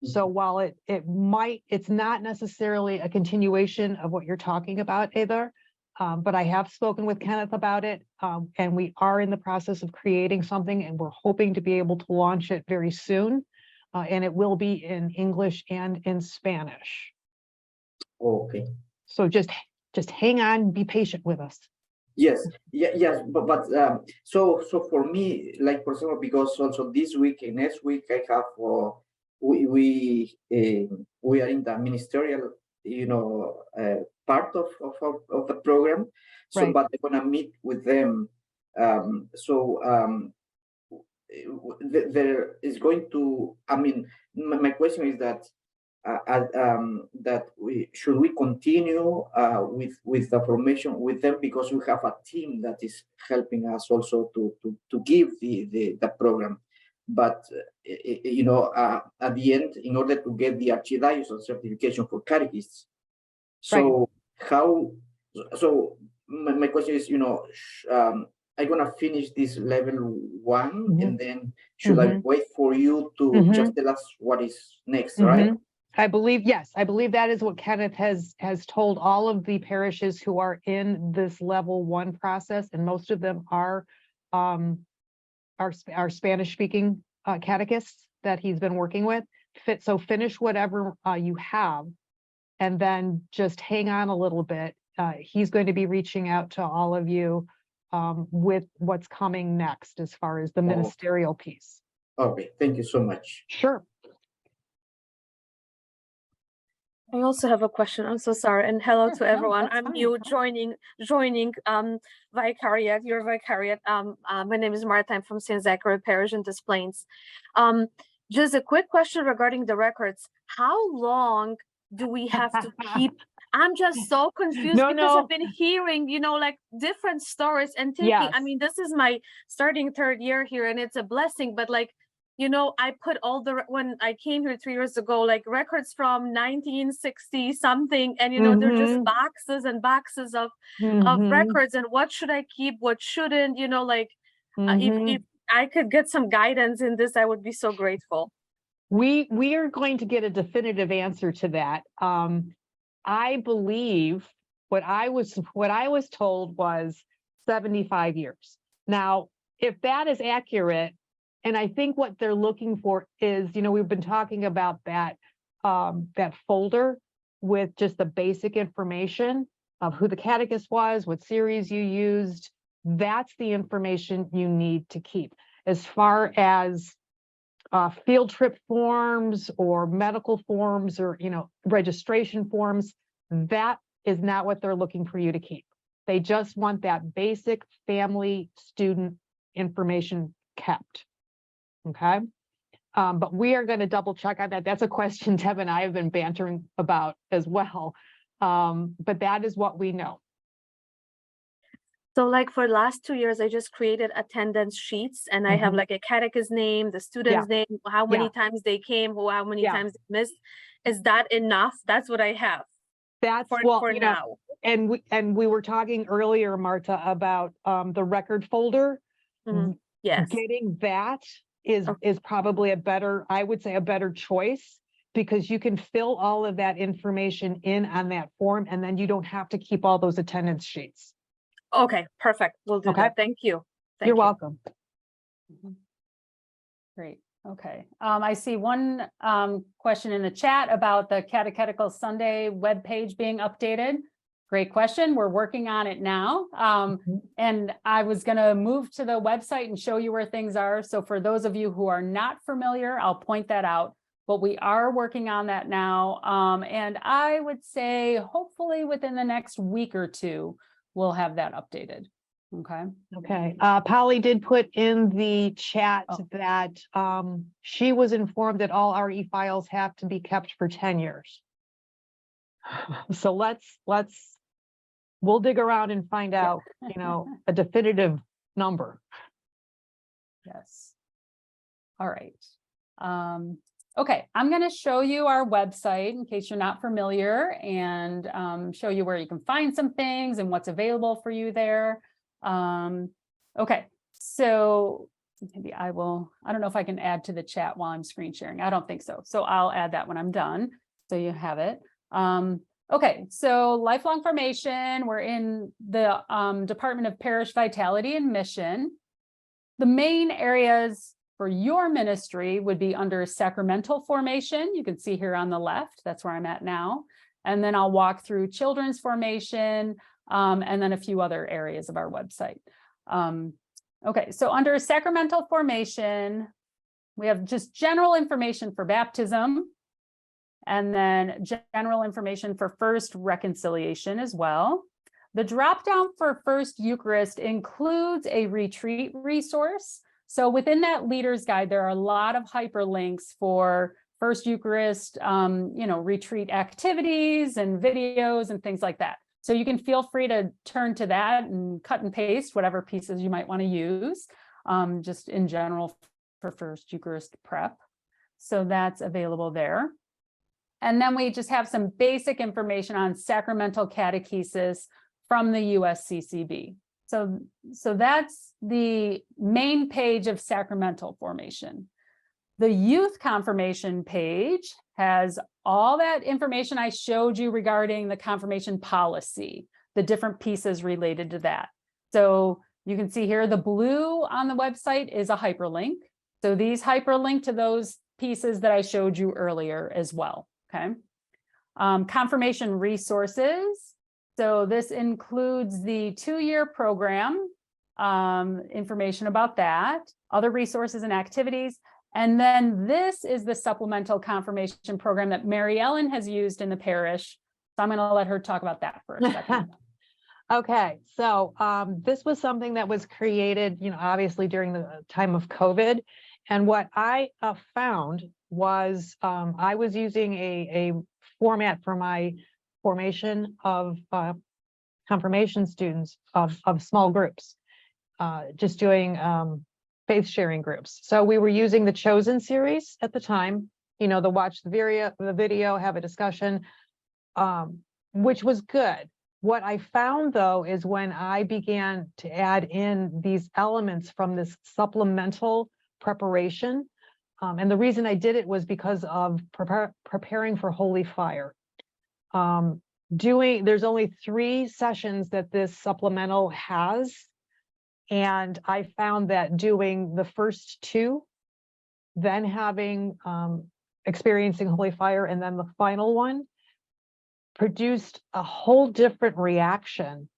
[SPEAKER 2] So while it's not necessarily a continuation of what you're talking about either, but I have spoken with Kenneth about it, and we are in the process of creating something, and we're hoping to be able to launch it very soon. And it will be in English and in Spanish.
[SPEAKER 6] Okay.
[SPEAKER 2] So just hang on, be patient with us.
[SPEAKER 6] Yes, but so for me, like for example, because also this week and next week I have we are in the ministerial part of the program. So
[SPEAKER 2] Right.
[SPEAKER 6] but I'm gonna meet with them. There is going to, I mean, my question is that that we continue with the formation with them, because we have a team that is helping us also to give the program. But at the end, in order to get the archdiocese certification for catechists, so so my question is, I'm gonna finish this level 1, and then should I wait for you to just tell us what is next, right?
[SPEAKER 2] I believe, yes, I believe that is what Kenneth has told all of the parishes who are in this level 1 process, and most of them are Spanish speaking catechists that he's been working with. So finish whatever you have, and then just hang on a little bit. He's going to be reaching out to all of you with what's coming next as far as the ministerial piece.
[SPEAKER 6] Okay, thank you so much.
[SPEAKER 2] Sure.
[SPEAKER 7] I also have a question. I'm so sorry, and hello to everyone.
[SPEAKER 1] that's
[SPEAKER 7] I'm
[SPEAKER 1] fine.
[SPEAKER 7] new joining Vicariate, your Vicariate. My name is Marta. I'm from St. Zachary Parish in Des Plaines. Just a quick question regarding the records. How long do we have to keep? I'm just so confused because I've been hearing, like different stories and thinking,
[SPEAKER 2] Yes.
[SPEAKER 7] I mean, this is my starting 3rd year here, and it's a blessing, but like, I put all when I came here 3 years ago, like records from 1960 something, and they're just boxes and boxes of records, and what should I keep, what shouldn't, if I could get some guidance in this, I would be so grateful.
[SPEAKER 2] We are going to get a definitive answer to that. I believe what I was told was 75 years. Now, if that is accurate, and I think what they're looking for is, we've been talking about that folder with just the basic information of who the catechist was, what series you used. That's the information you need to keep. As far as field trip forms or medical forms or, registration forms, that is not what they're looking for you to keep. They just want that basic family student information kept. Okay. But we are going to double check on that. That's a question Deb and I have been bantering about as well. But that is what we know.
[SPEAKER 7] So like for last 2 years, I just created attendance sheets and I have
[SPEAKER 2] Mhm.
[SPEAKER 7] like a catechist name, the student's name, how many times they came, how many
[SPEAKER 2] Yeah.
[SPEAKER 7] times they missed. Is that enough? That's what I have
[SPEAKER 2] That's,
[SPEAKER 7] for,
[SPEAKER 2] well,
[SPEAKER 7] for
[SPEAKER 2] you know,
[SPEAKER 7] now.
[SPEAKER 2] and we were talking earlier, Marta, about the record folder.
[SPEAKER 7] Mhm. Yes.
[SPEAKER 2] Getting that is
[SPEAKER 7] Okay.
[SPEAKER 2] probably a better, I would say, a better choice, because you can fill all of that information in on that form, and then you don't have to keep all those attendance sheets.
[SPEAKER 7] Okay, perfect. We'll do
[SPEAKER 2] Okay.
[SPEAKER 7] that. Thank you. Thank
[SPEAKER 2] You're
[SPEAKER 7] you.
[SPEAKER 2] welcome.
[SPEAKER 1] Great. Okay. I see one question in the chat about the Catechetical Sunday webpage being updated. Great question. We're working on it now. And I was going to move to the website and show you where things are. So for those of you who are not familiar, I'll point that out. But we are working on that now. And I would say hopefully within the next week or two, we'll have that updated. Okay.
[SPEAKER 2] Okay. Polly did put in the chat
[SPEAKER 1] Oh.
[SPEAKER 2] that she was informed that all RE files have to be kept for 10 years. So we'll dig around and find out, you know, a definitive number.
[SPEAKER 1] Yes. All right. Okay, I'm going to show you our website in case you're not familiar, and show you where you can find some things and what's available for you there. Okay, so maybe I don't know if I can add to the chat while I'm screen sharing. I don't think so. So I'll add that when I'm done. So you have it. Okay, so lifelong formation, we're in the Department of Parish Vitality and Mission. The main areas for your ministry would be under sacramental formation. You can see here on the left, that's where I'm at now. And then I'll walk through children's formation, and then a few other areas of our website. Okay, so under sacramental formation, we have just general information for baptism, and then general information for first reconciliation as well. The dropdown for First Eucharist includes a retreat resource. So within that leader's guide, there are a lot of hyperlinks for First Eucharist, retreat activities and videos and things like that. So you can feel free to turn to that and cut and paste whatever pieces you might want to use, just in general for First Eucharist prep. So that's available there. And then we just have some basic information on sacramental catechesis from the USCCB. So that's the main page of sacramental formation. The youth confirmation page has all that information I showed you regarding the confirmation policy, the different pieces related to that. So you can see here, the blue on the website is a hyperlink. So these hyperlink to those pieces that I showed you earlier as well, okay? Confirmation resources. So this includes the 2-year program, information about that, other resources and activities. And then this is the supplemental confirmation program that Mary Ellen has used in the parish. So I'm going to let her talk about that for a second.
[SPEAKER 2] Okay, so this was something that was created, obviously during the time of COVID. And what I found was I was using a format for my formation of confirmation students of small groups, just doing faith sharing groups. So we were using the Chosen series at the time, the watch the video, have a discussion, which was good. What I found though is when I began to add in these elements from this supplemental preparation, and the reason I did it was because of preparing for Holy Fire. There's only 3 sessions that this supplemental has. And I found that doing the first 2, then having experiencing Holy Fire, and then the final one produced a whole different reaction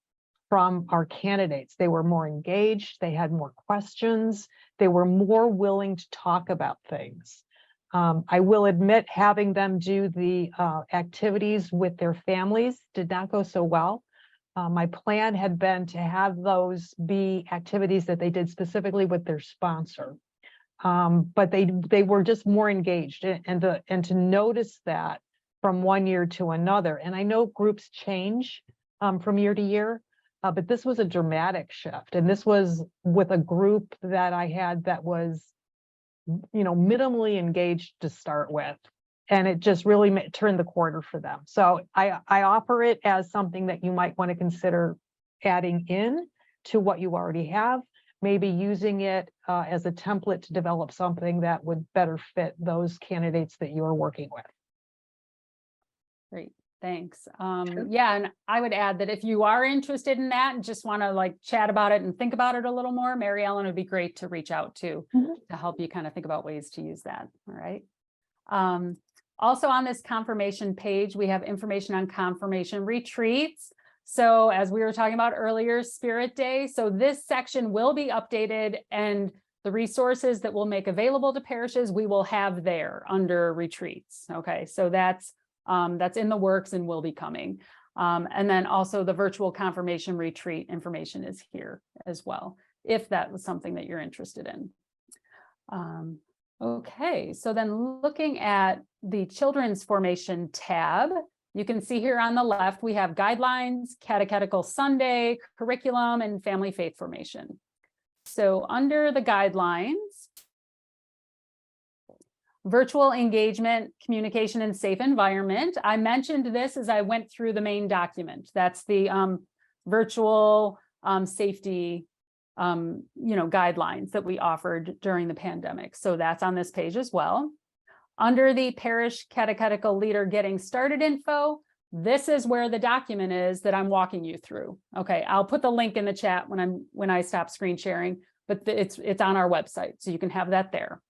[SPEAKER 2] from our candidates. They were more engaged, they had more questions, they were more willing to talk about things. I will admit, having them do the activities with their families did not go so well. My plan had been to have those be activities that they did specifically with their sponsor. But they were just more engaged, and to notice that from one year to another. And I know groups change from year to year, But this was a dramatic shift. And this was with a group that I had that was, minimally engaged to start with. And it just really turned the corner for them. So I offer it as something that you might want to consider adding in to what you already have, maybe using it as a template to develop something that would better fit those candidates that you're working with.
[SPEAKER 1] Great, thanks. Yeah, and I would add that if you are interested in that and just want to like chat about it and think about it a little more, Mary Ellen would be great to reach out to help you kind of think about ways to use that. All right. Also on this confirmation page, we have information on confirmation retreats. So as we were talking about earlier, Spirit Day. So this section will be updated, and the resources that we'll make available to parishes, we will have there under retreats. Okay, so that's in the works and will be coming. And then also the virtual confirmation retreat information is here as well, if that was something that you're interested in. Okay, so then looking at the Children's Formation tab, you can see here on the left, we have guidelines, Catechetical Sunday, curriculum, and family faith formation. So under the guidelines, virtual engagement, communication, and safe environment. I mentioned this as I went through the main document. That's the virtual safety guidelines that we offered during the pandemic. So that's on this page as well. Under the parish catechetical leader getting started info, this is where the document is that I'm walking you through. Okay, I'll put the link in the chat when I stop screen sharing, but it's on our website, so you can have that there.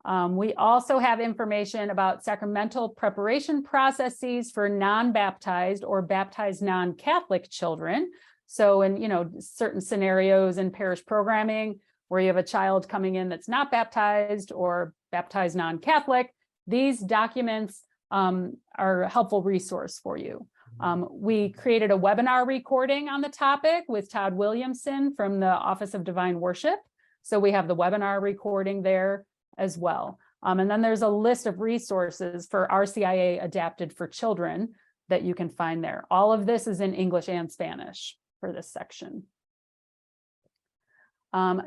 [SPEAKER 1] We also have information about sacramental preparation processes for non-baptized or baptized non-Catholic children. So in certain scenarios in parish programming where you have a child coming in that's not baptized or baptized non-Catholic, these documents are a helpful resource for you. We created a webinar recording on the topic with Todd Williamson from the Office of Divine Worship. So we have the webinar recording there as well. And then there's a list of resources for RCIA adapted for children that you can find there. All of this is in English and Spanish for this section.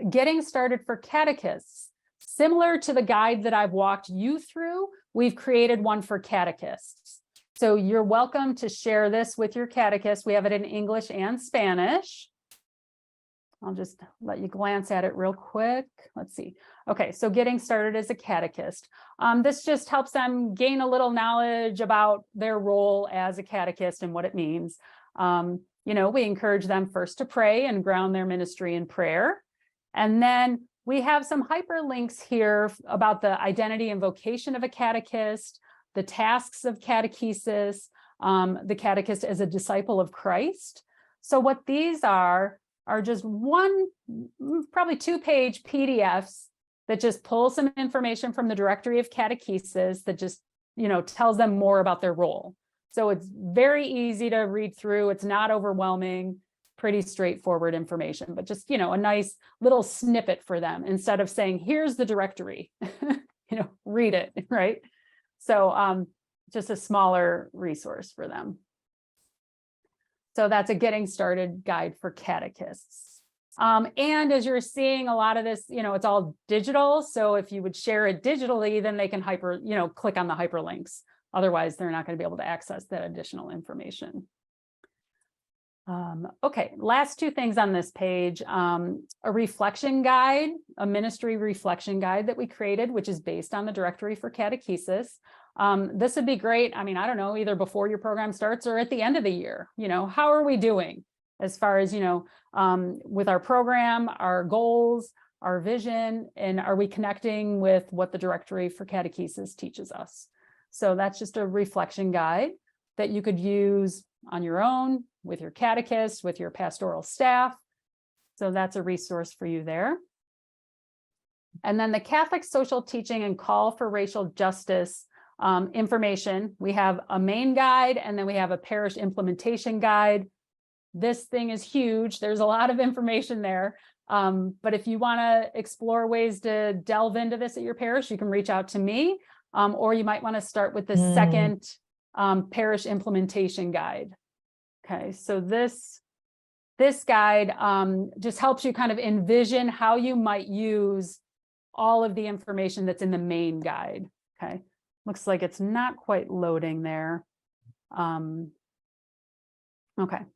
[SPEAKER 1] Getting started for catechists. Similar to the guide that I've walked you through, we've created one for catechists. So you're welcome to share this with your catechist. We have it in English and Spanish. I'll just let you glance at it real quick. Let's see. Okay, so getting started as a catechist. This just helps them gain a little knowledge about their role as a catechist and what it means. We encourage them first to pray and ground their ministry in prayer. And then we have some hyperlinks here about the identity and vocation of a catechist, the tasks of catechesis, the catechist as a disciple of Christ. So what these are just probably 2-page PDFs that just pull some information from the Directory of Catechesis that just, tells them more about their role. So it's very easy to read through. It's not overwhelming, pretty straightforward information, but just, a nice little snippet for them instead of saying, here's the directory, read it, right? So just a smaller resource for them. So that's a getting started guide for catechists. And as you're seeing a lot of this, it's all digital. So if you would share it digitally, then they can click on the hyperlinks. Otherwise, they're not going to be able to access that additional information. Okay, last two things on this page, a reflection guide, a ministry reflection guide that we created, which is based on the Directory for Catechesis. This would be great. I mean, I don't know, either before your program starts or at the end of the year, how are we doing as far as, with our program, our goals, our vision, and are we connecting with what the Directory for Catechesis teaches us? So that's just a reflection guide that you could use on your own, with your catechist, with your pastoral staff. So that's a resource for you there. And then the Catholic Social Teaching and Call for Racial Justice information. We have a main guide, and then we have a parish implementation guide. This thing is huge. There's a lot of information there. But if you want to explore ways to delve into this at your parish, you can reach out to me, or you might want to start with the second parish implementation guide. Okay, so this this guide just helps you kind of envision how you might use all of the information that's in the main guide. Okay, looks like it's not quite loading there. Okay,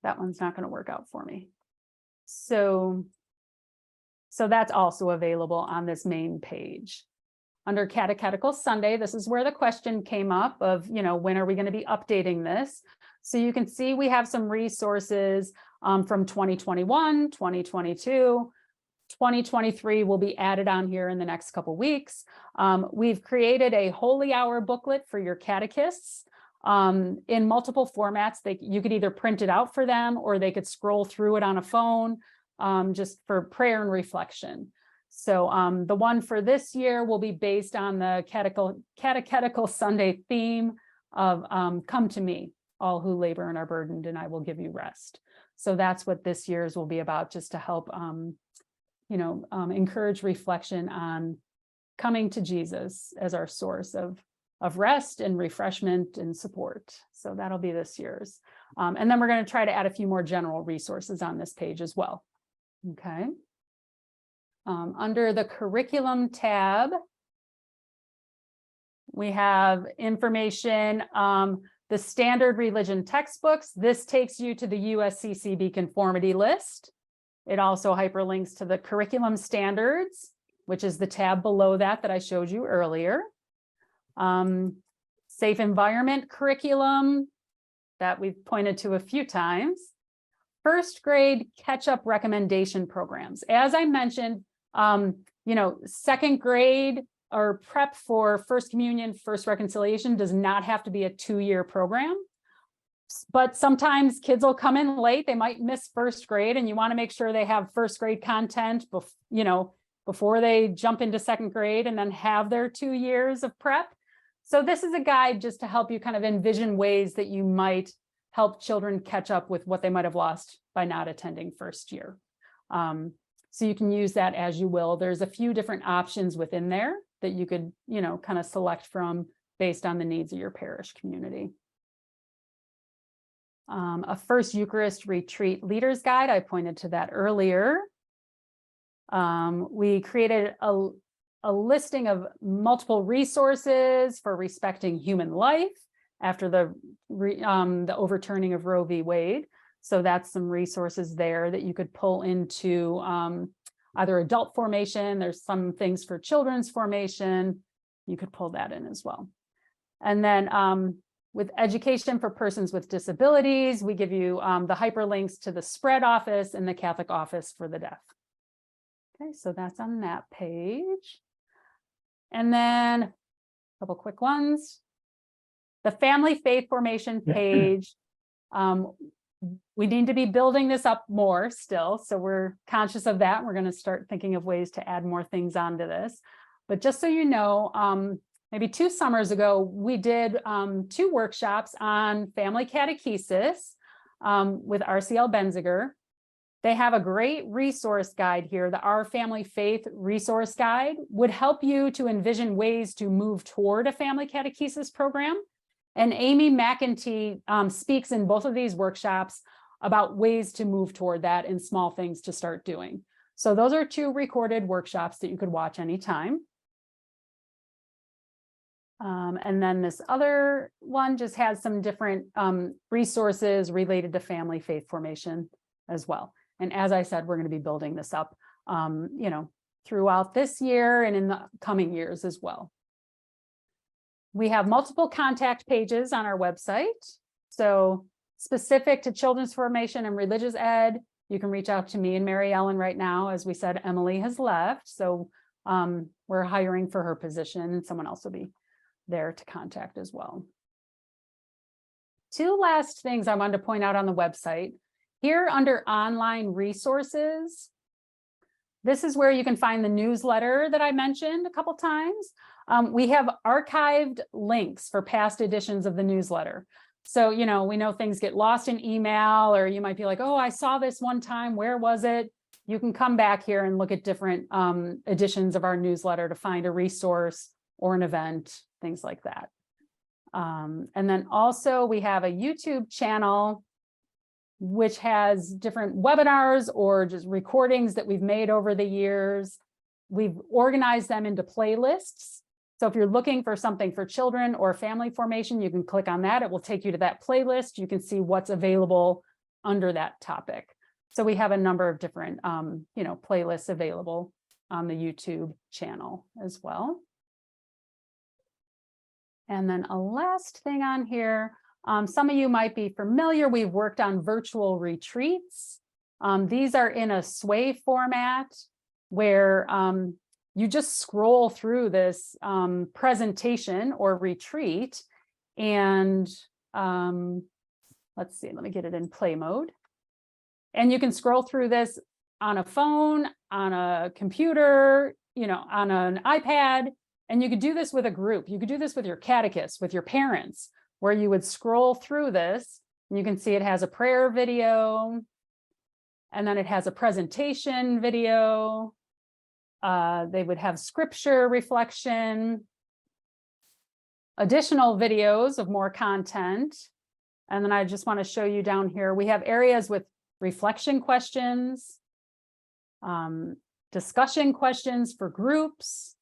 [SPEAKER 1] that one's not going to work out for me. So that's also available on this main page. Under Catechetical Sunday, this is where the question came up of, when are we going to be updating this? So you can see we have some resources from 2021, 2022, 2023 will be added on here in the next couple weeks. We've created a Holy Hour booklet for your catechists in multiple formats. You could either print it out for them or they could scroll through it on a phone just for prayer and reflection. So the one for this year will be based on the Catechetical Sunday theme of come to me, all who labor and are burdened, and I will give you rest. So that's what this year's will be about, just to help encourage reflection on coming to Jesus as our source of rest and refreshment and support. So that'll be this year's. And then we're going to try to add a few more general resources on this page as well. Okay. Under the curriculum tab, we have information, the standard religion textbooks. This takes you to the USCCB conformity list. It also hyperlinks to the curriculum standards, which is the tab below that I showed you earlier. Safe environment curriculum that we've pointed to a few times. First grade catch-up recommendation programs. As I mentioned, second grade or prep for First Communion, First Reconciliation does not have to be a 2-year program. But sometimes kids will come in late, they might miss first grade, and you want to make sure they have first grade content before they jump into second grade and then have their 2 years of prep. So this is a guide just to help you kind of envision ways that you might help children catch up with what they might have lost by not attending first year. So you can use that as you will. There's a few different options within there that you could, kind of select from based on the needs of your parish community. A First Eucharist Retreat Leaders Guide, I pointed to that earlier. We created a listing of multiple resources for respecting human life after the overturning of Roe v. Wade. So that's some resources there that you could pull into either adult formation. There's some things for children's formation. You could pull that in as well. And then with Education for Persons with Disabilities, we give you the hyperlinks to the Spread Office and the Catholic Office for the Deaf. Okay, so that's on that page. And then a couple quick ones. The Family Faith Formation page. We need to be building this up more still, so we're conscious of that. We're going to start thinking of ways to add more things onto this. But just so you know, maybe 2 summers ago, we did 2 workshops on family catechesis with RCL Benziger. They have a great resource guide here. The Our Family Faith resource guide would help you to envision ways to move toward a family catechesis program. And Amy McEntee speaks in both of these workshops about ways to move toward that and small things to start doing. So those are 2 recorded workshops that you could watch anytime. And then this other one just has some different resources related to family faith formation as well. And as I said, we're going to be building this up, throughout this year and in the coming years as well. We have multiple contact pages on our website. So specific to children's formation and religious ed, you can reach out to me and Mary Ellen right now. As we said, Emily has left. So we're hiring for her position, and someone else will be there to contact as well. 2 last things I wanted to point out on the website. Here under online resources, this is where you can find the newsletter that I mentioned a couple times. We have archived links for past editions of the newsletter. So, we know things get lost in email, or you might be like, oh, I saw this one time, where was it? You can come back here and look at different editions of our newsletter to find a resource or an event, things like that. And then also we have a YouTube channel which has different webinars or just recordings that we've made over the years. We've organized them into playlists. So if you're looking for something for children or family formation, you can click on that. It will take you to that playlist. You can see what's available under that topic. So we have a number of different, playlists available on the YouTube channel as well. And then a last thing on here, some of you might be familiar, we've worked on virtual retreats. These are in a sway format where you just scroll through this presentation or retreat and let's see, let me get it in play mode. And you can scroll through this on a phone, on a computer, on an iPad, and you could do this with a group. You could do this with your catechist, with your parents, where you would scroll through this. And you can see it has a prayer video, and then it has a presentation video. They would have scripture reflection, additional videos of more content. And then I just want to show you down here, we have areas with reflection questions, discussion questions for groups,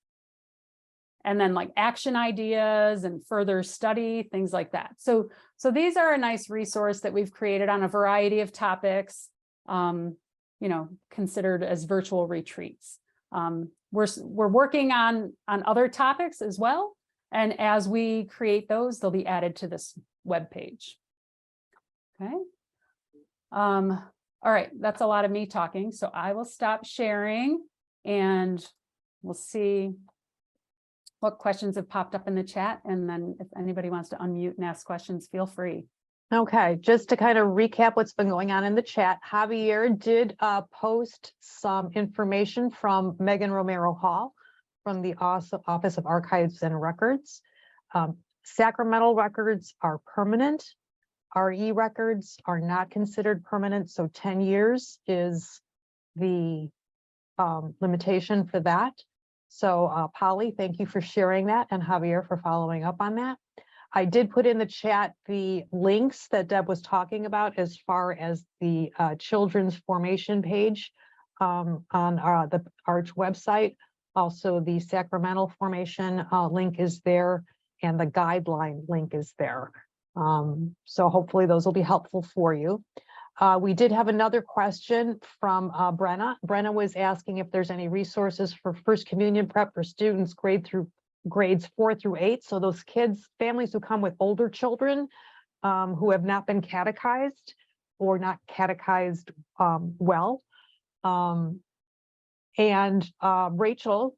[SPEAKER 1] and then like action ideas and further study, things like that. So these are a nice resource that we've created on a variety of topics, considered as virtual retreats. We're working on other topics as well. And as we create those, they'll be added to this webpage. Okay. All right, that's a lot of me talking. So I will stop sharing and we'll see what questions have popped up in the chat. And then if anybody wants to unmute and ask questions, feel free.
[SPEAKER 2] Okay, just to kind of recap what's been going on in the chat, Javier did post some information from Megan Romero Hall from the Office of Archives and Records. Sacramental records are permanent. RE records are not considered permanent, so 10 years is the limitation for that. So Polly, thank you for sharing that, and Javier for following up on that. I did put in the chat the links that Deb was talking about as far as the children's formation page on the Arch website. Also, the Sacramental formation link is there, and the guideline link is there. So hopefully those will be helpful for you. We did have another question from Brenna. Brenna was asking if there's any resources for First Communion prep for students grades 4 through 8. So those kids, families who come with older children who have not been catechized or not catechized well. And Rachel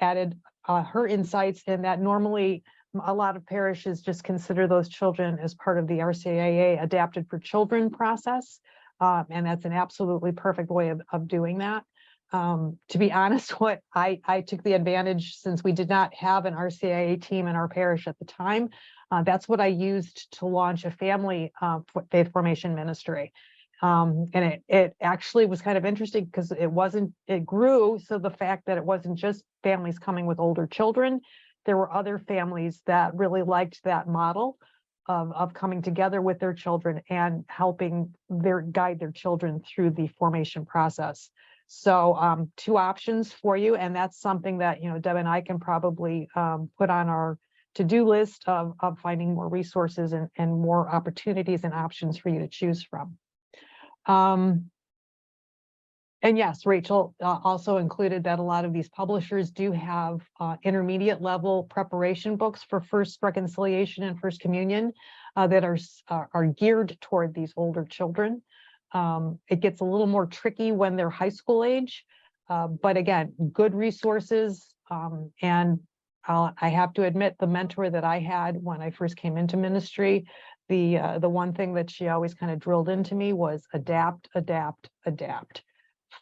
[SPEAKER 2] added her insights in that normally a lot of parishes just consider those children as part of the RCIA Adapted for Children process. And that's an absolutely perfect way of doing that. To be honest, what I took the advantage, since we did not have an RCIA team in our parish at the time, that's what I used to launch a family faith formation ministry. And it actually was kind of interesting because it grew. So the fact that it wasn't just families coming with older children, there were other families that really liked that model of coming together with their children and helping guide their children through the formation process. So 2 options for you, and that's something that Deb and I can probably put on our to-do list of finding more resources and more opportunities and options for you to choose from. And yes, Rachel also included that a lot of these publishers do have intermediate level preparation books for First Reconciliation and First Communion that are geared toward these older children. It gets a little more tricky when they're high school age, but again, good resources. And I have to admit, the mentor that I had when I first came into ministry, the one thing that she always kind of drilled into me was adapt, adapt, adapt.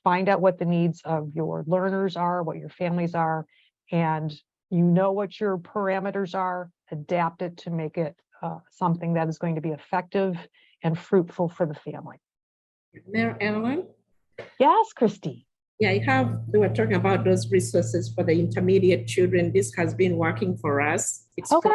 [SPEAKER 2] Find out what the needs of your learners are, what your families are, and what your parameters are, adapt it to make it something that is going to be effective and fruitful for the family.
[SPEAKER 4] Mayor Ellen?
[SPEAKER 2] Yes, Christy.
[SPEAKER 4] Yeah, we were talking about those resources for the intermediate children. This has been working for us. It's
[SPEAKER 2] Okay.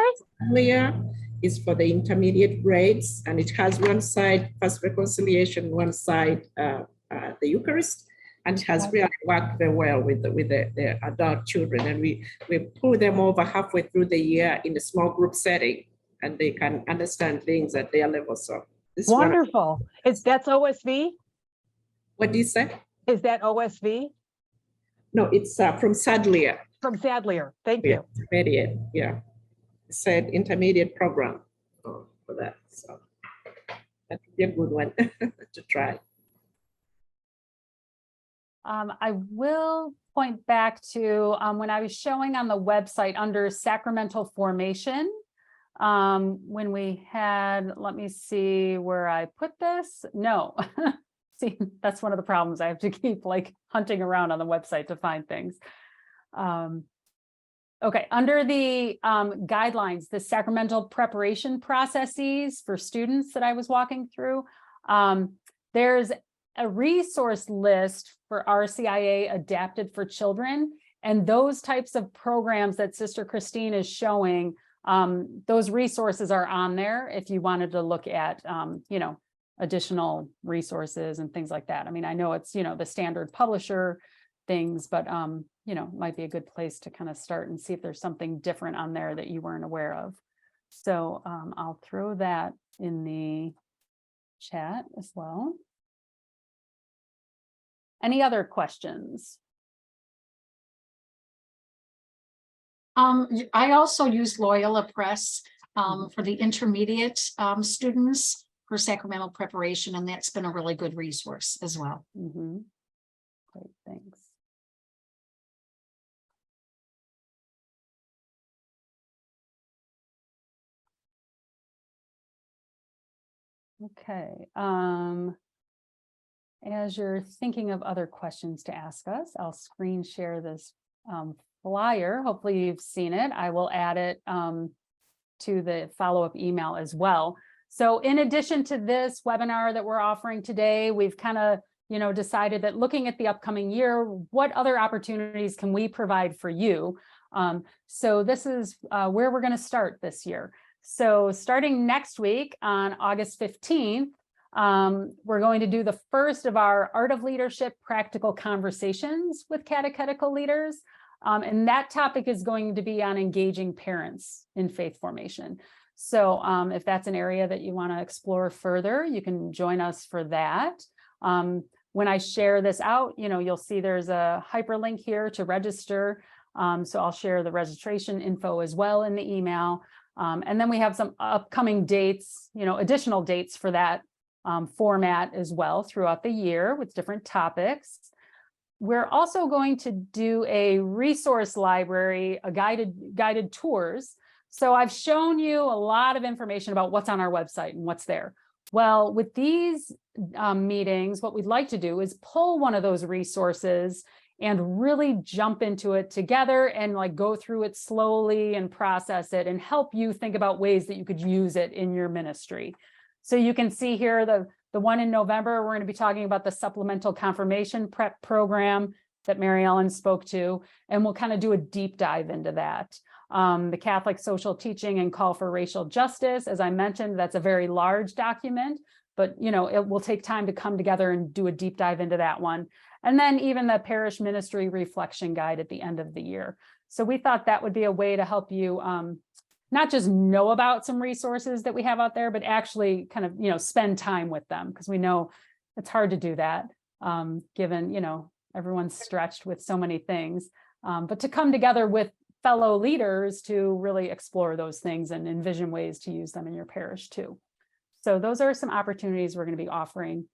[SPEAKER 4] earlier, is for the intermediate grades, and it has one side first reconciliation, one side the Eucharist, and it has really worked very well with the adult children. And we pull them over halfway through the year in a small group setting, and they can understand things at their level. So this one,
[SPEAKER 2] Wonderful. That's OSV?
[SPEAKER 4] what do you say?
[SPEAKER 2] Is that OSV?
[SPEAKER 4] No, it's from Sadlier.
[SPEAKER 2] From Sadlier. Thank
[SPEAKER 4] Yeah,
[SPEAKER 2] you.
[SPEAKER 4] intermediate, yeah. Said intermediate program for that. So that would be a good one to try.
[SPEAKER 1] I will point back to when I was showing on the website under sacramental formation, when we had, let me see where I put this. No, see, that's one of the problems. I have to keep like hunting around on the website to find things. Okay, under the guidelines, the sacramental preparation processes for students that I was walking through, there's a resource list for RCIA adapted for children. And those types of programs that Sister Christine is showing, those resources are on there if you wanted to look at, you know, additional resources and things like that. I mean, I know it's, you know, the standard publisher things, but, you know, might be a good place to kind of start and see if there's something different on there that you weren't aware of. So I'll throw that in the chat as well. Any other questions?
[SPEAKER 5] I also use Loyola Press for the intermediate students for sacramental preparation, and that's been a really good resource as well.
[SPEAKER 1] Great, thanks. Okay. As you're thinking of other questions to ask us, I'll screen share this flyer. Hopefully you've seen it. I will add it to the follow-up email as well. So in addition to this webinar that we're offering today, we've kind of, you know, decided that looking at the upcoming year, what other opportunities can we provide for you? So this is where we're going to start this year. So starting next week on August 15th, we're going to do the first of our Art of Leadership practical conversations with catechetical leaders. And that topic is going to be on engaging parents in faith formation. So if that's an area that you want to explore further, you can join us for that. When I share this out, you know, you'll see there's a hyperlink here to register. So I'll share the registration info as well in the email. And then we have some upcoming dates, you know, additional dates for that format as well throughout the year with different topics. We're also going to do a resource library, a guided tours. So I've shown you a lot of information about what's on our website and what's there. Well, with these meetings, what we'd like to do is pull one of those resources and really jump into it together and like go through it slowly and process it and help you think about ways that you could use it in your ministry. So you can see here the one in November, we're going to be talking about the supplemental confirmation prep program that Mary Ellen spoke to, and we'll kind of do a deep dive into that. The Catholic social teaching and call for racial justice, as I mentioned, that's a very large document, but you know, it will take time to come together and do a deep dive into that one. And then even the parish ministry reflection guide at the end of the year. So we thought that would be a way to help you not just know about some resources that we have out there, but actually kind of, you know, spend time with them, because we know it's hard to do that given, you know, everyone's stretched with so many things, but to come together with fellow leaders to really explore those things and envision ways to use them in your parish too. So those are some opportunities we're going to be offering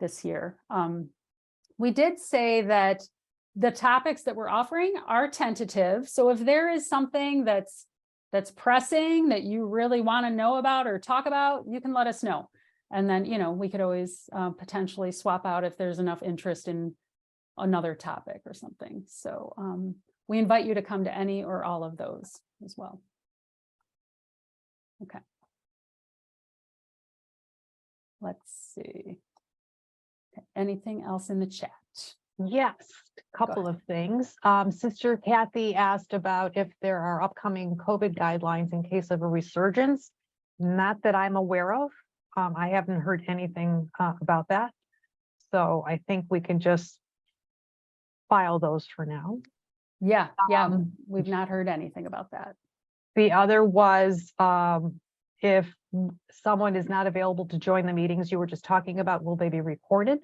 [SPEAKER 1] this year. We did say that the topics that we're offering are tentative. So if there is something that's pressing that you really want to know about or talk about, you can let us know. And then, you know, we could always potentially swap out if there's enough interest in another topic or something. So we invite you to come to any or all of those as well. Okay. Let's see. Okay. Anything else in the chat?
[SPEAKER 2] Yes, a couple of things. Sister Kathy asked about if there are upcoming COVID guidelines in case of a resurgence. Not that I'm aware of. I haven't heard anything about that. So I think we can just file those for now.
[SPEAKER 1] Yeah,
[SPEAKER 2] Um,
[SPEAKER 1] we've not heard anything about that.
[SPEAKER 2] The other was if someone is not available to join the meetings you were just talking about, will they be recorded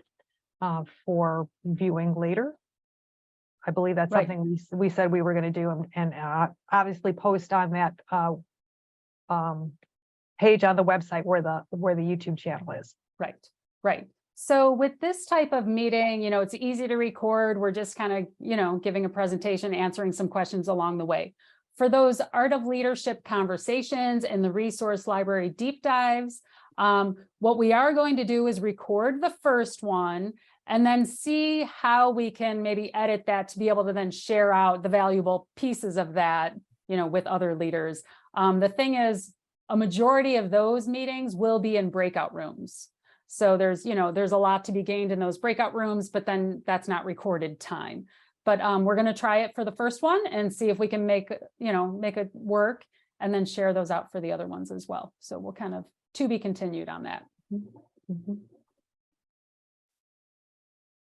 [SPEAKER 2] for viewing later? I believe that's
[SPEAKER 1] Right.
[SPEAKER 2] something we said we were going to do, and obviously post on that page on the website where the YouTube channel is.
[SPEAKER 1] Right, right. So with this type of meeting, you know, it's easy to record. We're just kind of, you know, giving a presentation, answering some questions along the way. For those Art of Leadership conversations and the resource library deep dives, what we are going to do is record the first one and then see how we can maybe edit that to be able to then share out the valuable pieces of that, you know, with other leaders. The thing is, a majority of those meetings will be in breakout rooms. So there's, you know, there's a lot to be gained in those breakout rooms, but then that's not recorded time. But we're going to try it for the first one and see if we can make, you know, make it work and then share those out for the other ones as well. So we'll kind of to be continued on that.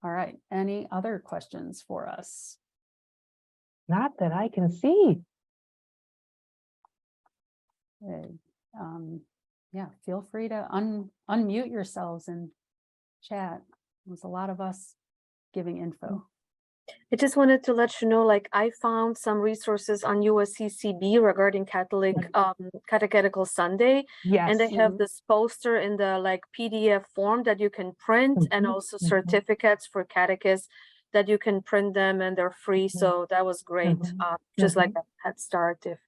[SPEAKER 1] All right. Any other questions for us?
[SPEAKER 2] Not that I can see.
[SPEAKER 1] Okay. Yeah, feel free to unmute yourselves and chat. There's a lot of us giving info.
[SPEAKER 7] I just wanted to let you know, like I found some resources on USCCB regarding Catholic Catechetical Sunday,
[SPEAKER 2] Yes.
[SPEAKER 7] and they have this poster in the like PDF form that you can print, and also certificates for catechists that you can print them and they're free. So that was great. Just like a head start. If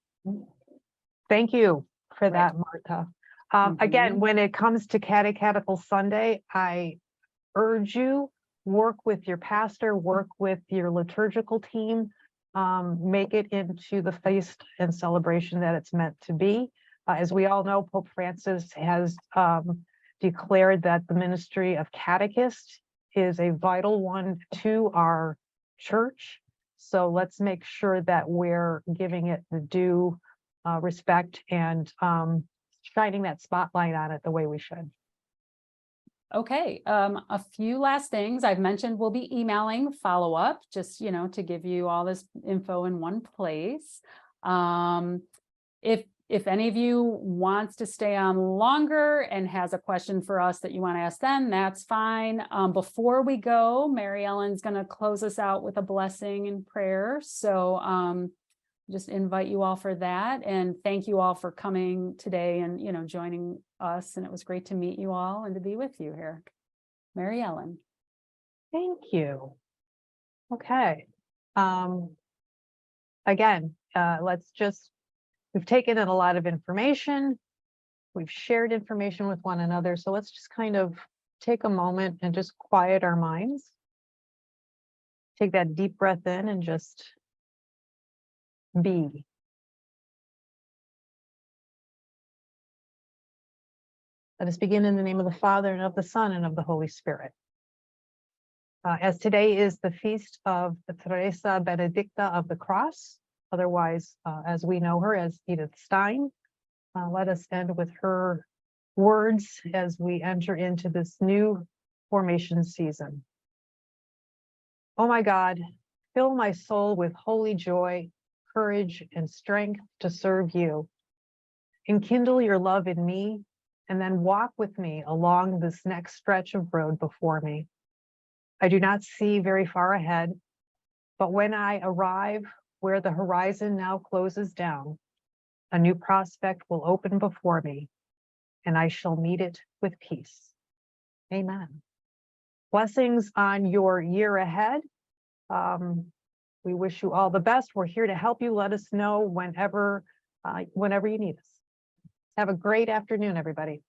[SPEAKER 2] Thank you for
[SPEAKER 1] Right.
[SPEAKER 2] that, Martha. Again, when it comes to Catechetical Sunday, I urge you, work with your pastor, work with your liturgical team, make it into the feast and celebration that it's meant to be. As we all know, Pope Francis has declared that the ministry of catechist is a vital one to our church. So let's make sure that we're giving it the due respect and shining that spotlight on it the way we should.
[SPEAKER 1] Okay, a few last things. I've mentioned we'll be emailing follow-up, just, you know, to give you all this info in one place. If any of you wants to stay on longer and has a question for us that you want to ask them, that's fine. Before we go, Mary Ellen's going to close us out with a blessing and prayer. So just invite you all for that, and thank you all for coming today and, you know, joining us. And it was great to meet you all and to be with you here. Mary Ellen.
[SPEAKER 2] Thank you. Okay. Again, we've taken in a lot of information. We've shared information with one another. So let's just kind of take a moment and just quiet our minds. Take that deep breath in and just be. Let us begin in the name of the Father, and of the Son, and of the Holy Spirit. As today is the feast of Teresa Benedicta of the Cross, otherwise as we know her as Edith Stein, let us end with her words as we enter into this new formation season. Oh my God, fill my soul with holy joy, courage, and strength to serve you. Enkindle your love in me, and then walk with me along this next stretch of road before me. I do not see very far ahead, but when I arrive where the horizon now closes down, a new prospect will open before me, and I shall meet it with peace. Amen. Blessings on your year ahead. We wish you all the best. We're here to help you. Let us know whenever you need us. Have a great afternoon, everybody.